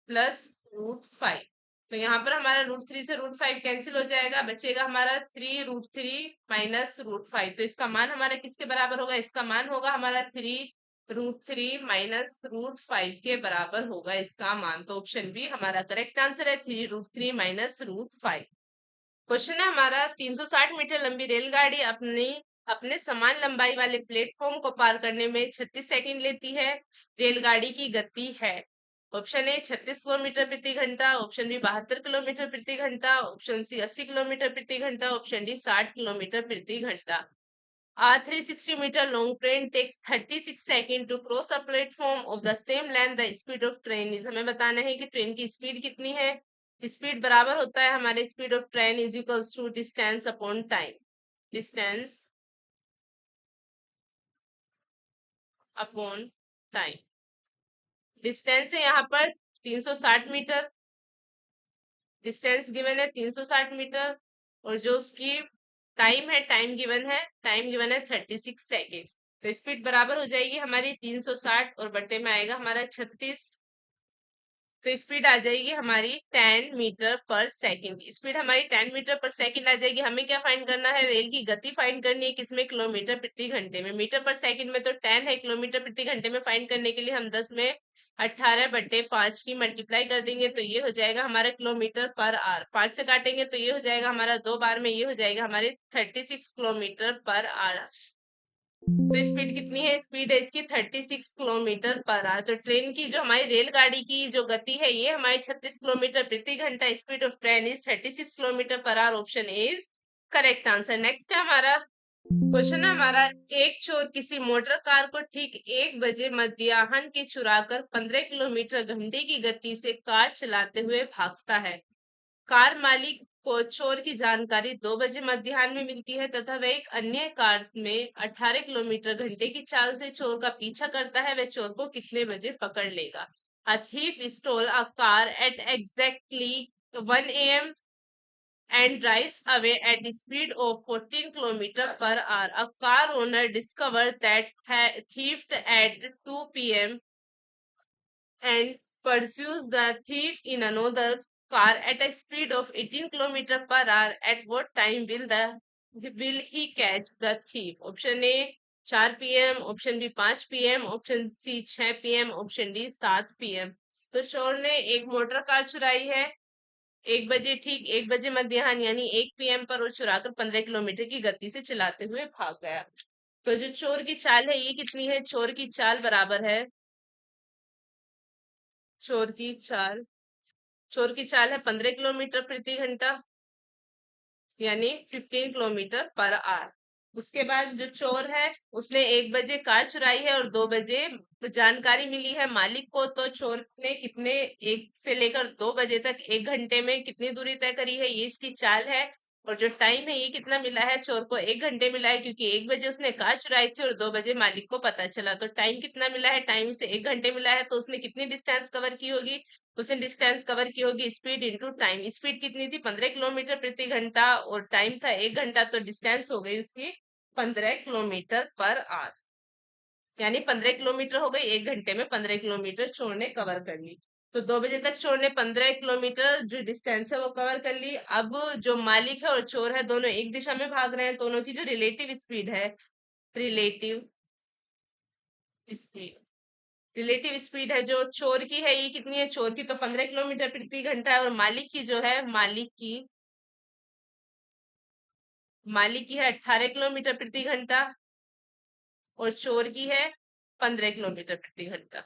प्लस √5। तो यहाँ पर हमारा √3 से √5 कैंसिल हो जाएगा, बचेगा हमारा 3√3 माइनस √5। तो इसका मान हमारा किसके बराबर होगा, इसका मान होगा हमारा 3√3 माइनस √5 के बराबर होगा इसका मान। तो ऑप्शन बी हमारा करेक्ट आंसर है, 3√3 माइनस √5। क्वेश्चन है हमारा, 360 मीटर लंबी रेलगाड़ी अपनी अपने समान लंबाई वाले प्लेटफॉर्म को पार करने में 36 सेकंड लेती है। रेलगाड़ी की गति है, ऑप्शन ए 36 किलोमीटर प्रति घंटा, ऑप्शन बी 72 किलोमीटर प्रति घंटा, ऑप्शन सी 80 किलोमीटर प्रति घंटा, ऑप्शन डी 60 किलोमीटर प्रति घंटा। A 360-meter long train takes 36 seconds to cross a platform of the same length. The speed of train is, हमें बताना है कि ट्रेन की स्पीड कितनी है। स्पीड बराबर होता है हमारे speed of train is equals to distance upon time. Distance upon time. Distance है यहाँ पर 360 मीटर, डिस्टेंस गिवन है 360 मीटर, और जो उसकी टाइम है, टाइम गिवन है 36 सेकेंड। तो स्पीड बराबर हो जाएगी हमारी 360 और बट्टे में आएगा हमारा 36, तो स्पीड आ जाएगी हमारी 10 मीटर पर सेकंड। स्पीड हमारी 10 मीटर पर सेकंड आ जाएगी। हमें क्या फाइंड करना है, रेल की गति फाइंड करनी है, किसमें, किलोमीटर प्रति घंटे में। मीटर पर सेकंड में तो 10 है, किलोमीटर प्रति घंटे में फाइंड करने के लिए हम 10 में 18/5 की मल्टीप्लाई कर देंगे, तो ये हो जाएगा हमारा किलोमीटर पर आवर। 5 से काटेंगे तो ये हो जाएगा हमारा 2 बार में, ये हो जाएगा हमारे 36 किलोमीटर पर आवर। तो स्पीड कितनी है, स्पीड है इसकी 36 किलोमीटर पर आवर। तो ट्रेन की जो हमारी रेलगाड़ी की जो गति है ये हमारी 36 किलोमीटर प्रति घंटा, speed of train is 36 kilometre per hour, option is correct answer. Next है हमारा क्वेश्चन है हमारा, एक चोर किसी मोटर कार को ठीक 1 बजे मध्याह्न के चुराकर 15 किलोमीटर घंटे की गति से कार चलाते हुए भागता है। कार मालिक को चोर की जानकारी 2 बजे मध्याह्न में मिलती है तथा वह एक अन्य कार में 18 किलोमीटर घंटे की चाल से चोर का पीछा करता है। वह चोर को कितने बजे पकड़ लेगा। A thief stole a car at exactly 1 a.m. and drives away at the speed of 14 kilometers per hour. A car owner discovered that thief at 2 p.m. and pursues the thief in another car at a speed of 18 kilometers per hour. At what time will he catch the thief? Option A 4 p.m, option B 5 p.m, option C 6 p.m, option D 7 p.m। तो चोर ने एक motor car चुराई है 1 बजे, ठीक 1 बजे मध्याह्न यानी 1 p.m पर, वो चुराकर 15 किलोमीटर की गति से चलाते हुए भाग गया। तो जो चोर की चाल है ये कितनी है, चोर की चाल बराबर है, चोर की चाल, चोर की चाल है 15 किलोमीटर प्रति घंटा यानी 15 किलोमीटर पर आवर। उसके बाद जो चोर है उसने 1 बजे कार चुराई है और 2 बजे जानकारी मिली है मालिक को, तो चोर ने कितने 1 से लेकर 2 बजे तक 1 घंटे में कितनी दूरी तय करी है, ये इसकी चाल है। और जो टाइम है ये कितना मिला है, चोर को 1 घंटे मिला है, क्योंकि 1 बजे उसने कार चुराई थी और 2 बजे मालिक को पता चला। तो टाइम कितना मिला है, टाइम से 1 घंटे मिला है, तो उसने कितनी डिस्टेंस कवर की होगी, उसने डिस्टेंस कवर की होगी स्पीड इंटू टाइम। स्पीड कितनी थी 15 किलोमीटर प्रति घंटा और टाइम था 1 घंटा, तो डिस्टेंस हो गई उसकी 15 किलोमीटर पर आवर, यानी 15 किलोमीटर हो गई, 1 घंटे में 15 किलोमीटर चोर ने कवर कर ली। तो 2 बजे तक चोर ने 15 किलोमीटर जो डिस्टेंस है वो कवर कर ली। अब जो मालिक है और चोर है दोनों एक दिशा में भाग रहे हैं, दोनों की जो रिलेटिव स्पीड है, रिलेटिव स्पीड, रिलेटिव स्पीड है जो चोर की है ये कितनी है, चोर की तो 15 किलोमीटर प्रति घंटा है, और मालिक की जो है, मालिक की है 18 किलोमीटर प्रति घंटा और चोर की है 15 किलोमीटर प्रति घंटा।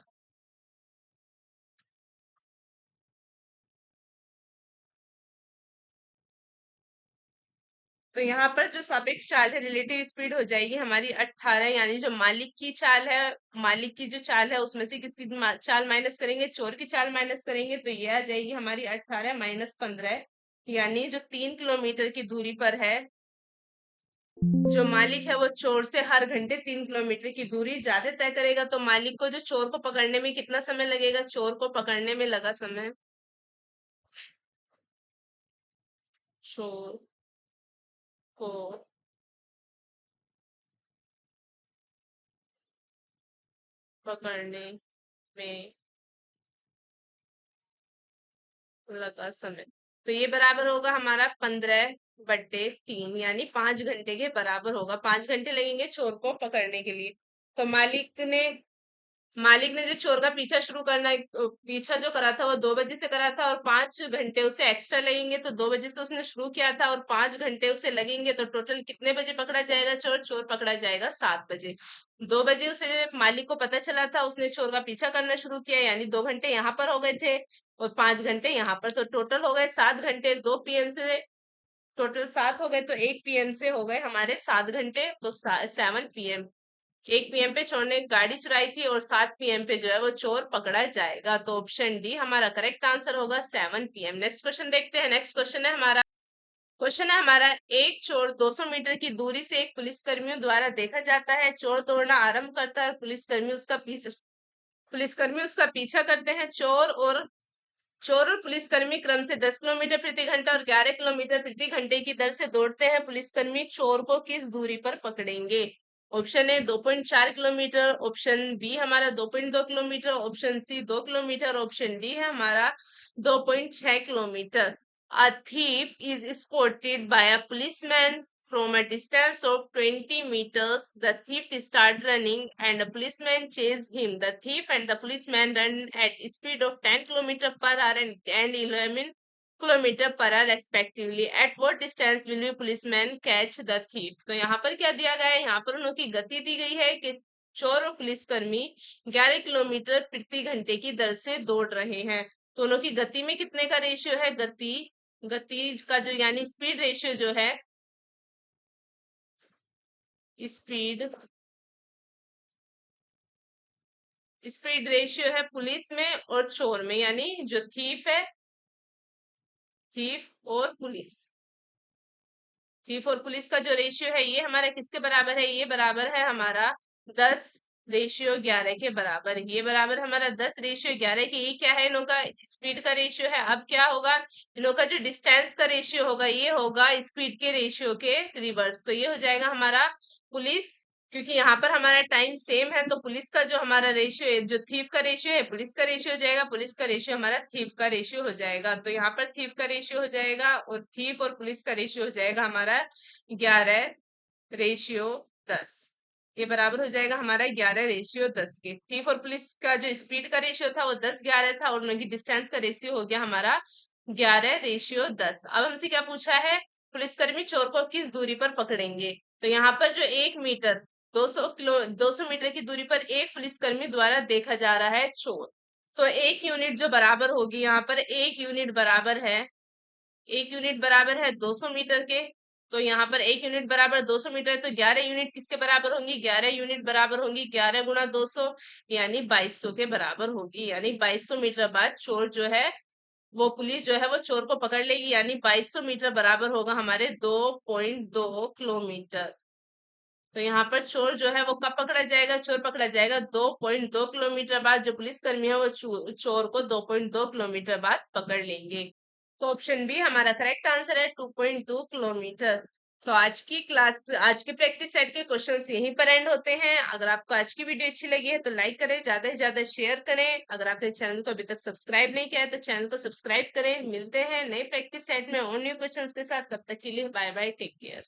तो यहाँ पर जो सापेक्ष चाल है, रिलेटिव स्पीड हो जाएगी हमारी 18, यानी जो मालिक की चाल है, मालिक की जो चाल है उसमें से किसकी चाल माइनस करेंगे, चोर की चाल माइनस करेंगे, तो ये आ जाएगी हमारी 18 माइनस 15, यानी जो 3 किलोमीटर की दूरी पर है, जो मालिक है वो चोर से हर घंटे 3 किलोमीटर की दूरी ज्यादा तय करेगा। तो मालिक को जो चोर को पकड़ने में कितना समय लगेगा, चोर को पकड़ने में लगा समय, चोर को पकड़ने में लगा समय, तो ये बराबर होगा हमारा 15/3, यानी 5 घंटे के बराबर होगा। 5 घंटे लगेंगे चोर को पकड़ने के लिए। तो मालिक ने जो चोर का पीछा शुरू करना, पीछा जो करा था वो 2 बजे से करा था, और 5 घंटे उसे एक्स्ट्रा लगेंगे। तो 2 बजे से उसने शुरू किया था और 5 घंटे उसे लगेंगे, तो टोटल कितने बजे पकड़ा जाएगा चोर, चोर पकड़ा जाएगा 7 बजे। 2 बजे उसे मालिक को पता चला था, उसने चोर का पीछा करना शुरू किया, यानी 2 घंटे यहाँ पर हो गए थे और 5 घंटे यहाँ पर, तो टोटल हो गए 7 घंटे। 2 PM से टोटल 7 हो गए, तो 1 PM से हो गए हमारे 7 घंटे, तो 7 PM। 1 PM पे चोर ने गाड़ी चुराई थी और 7 PM पे जो है वो चोर पकड़ा जाएगा। तो ऑप्शन डी हमारा करेक्ट आंसर होगा 7 PM। नेक्स्ट क्वेश्चन देखते हैं। नेक्स्ट क्वेश्चन है हमारा, एक चोर 200 मीटर की दूरी से एक पुलिसकर्मियों द्वारा देखा जाता है। चोर दौड़ना आरंभ करता है और पुलिसकर्मी उसका पीछा करते हैं। चोर और पुलिसकर्मी क्रम से 10 किलोमीटर प्रति घंटा और 11 किलोमीटर प्रति घंटे की दर से दौड़ते हैं। पुलिसकर्मी चोर को किस दूरी पर पकड़ेंगे? Option A 2.4 kilometre, option B हमारा 2.2 kilometre, option C 2 kilometre, option D है हमारा 2.6 kilometre. A thief is spotted by a policeman from a distance of 20 meters. The thief starts running and a policeman chases him. The thief and the policeman run at speed of 10 kilometers per hour and 11 kilometers per hour respectively. At what distance will the policeman catch the thief? तो यहाँ पर क्या दिया गया है, यहाँ पर उनकी गति दी गई है कि चोर और पुलिसकर्मी 11 किलोमीटर प्रति घंटे की दर से दौड़ रहे हैं। दोनों की गति में कितने का रेशियो है, गति का जो यानी स्पीड रेशियो जो है, स्पीड स्पीड रेशियो है पुलिस में और चोर में, यानी जो थीफ और पुलिस थीफ और पुलिस का जो रेशियो है ये हमारा किसके बराबर है, ये बराबर है हमारा 10/11 के बराबर। ये बराबर हमारा 10/11 के। ये क्या है, इन लोग का स्पीड का रेशियो है। अब क्या होगा, इन लोग का जो डिस्टेंस का रेशियो होगा ये होगा स्पीड के रेशियो के रिवर्स। तो ये हो जाएगा हमारा पुलिस, क्योंकि यहाँ पर हमारा टाइम सेम है, तो पुलिस का जो हमारा रेशियो है, जो थीफ का रेशियो है पुलिस का रेशियो हो जाएगा, पुलिस का रेशियो हमारा थीफ का रेशियो हो जाएगा। तो यहाँ पर थीफ का रेशियो हो जाएगा और थीफ और पुलिस का रेशियो हो जाएगा हमारा 11/10। ये बराबर हो जाएगा हमारा 11/10 के। थीफ और पुलिस का जो स्पीड का रेशियो था वो 10/11 था और उनकी डिस्टेंस का रेशियो हो गया हमारा 11/10। अब हमसे क्या पूछा है, पुलिसकर्मी चोर को किस दूरी पर पकड़ेंगे? तो यहाँ पर जो 1 मीटर 200 मीटर की दूरी पर एक पुलिसकर्मी द्वारा देखा जा रहा है चोर, तो एक यूनिट जो बराबर होगी, यहाँ पर एक यूनिट बराबर है 200 मीटर के। तो यहाँ पर एक यूनिट बराबर 200 मीटर है, तो 11 यूनिट किसके बराबर होंगी, 11 यूनिट बराबर होंगी 11 गुना 200, यानी 2200 के बराबर होगी। यानी 2200 मीटर बाद चोर जो है वो पुलिस जो है वो चोर को पकड़ लेगी, यानी 2200 मीटर बराबर होगा हमारे 2.2 किलोमीटर। तो यहाँ पर चोर जो है वो कब पकड़ा जाएगा, चोर पकड़ा जाएगा 2.2 किलोमीटर बाद। जो पुलिसकर्मी है वो चोर को 2.2 किलोमीटर बाद पकड़ लेंगे। तो ऑप्शन बी हमारा करेक्ट आंसर है 2.2 किलोमीटर। तो आज की प्रैक्टिस सेट के क्वेश्चंस यहीं पर एंड होते हैं। अगर आपको आज की वीडियो अच्छी लगी है तो लाइक करें, ज्यादा से ज्यादा शेयर करें। अगर आपने चैनल को अभी तक सब्सक्राइब नहीं किया है तो चैनल को सब्सक्राइब करें। मिलते हैं नए प्रैक्टिस सेट में और न्यू क्वेश्चंस के साथ। तब तक के लिए बाय बाय, टेक केयर।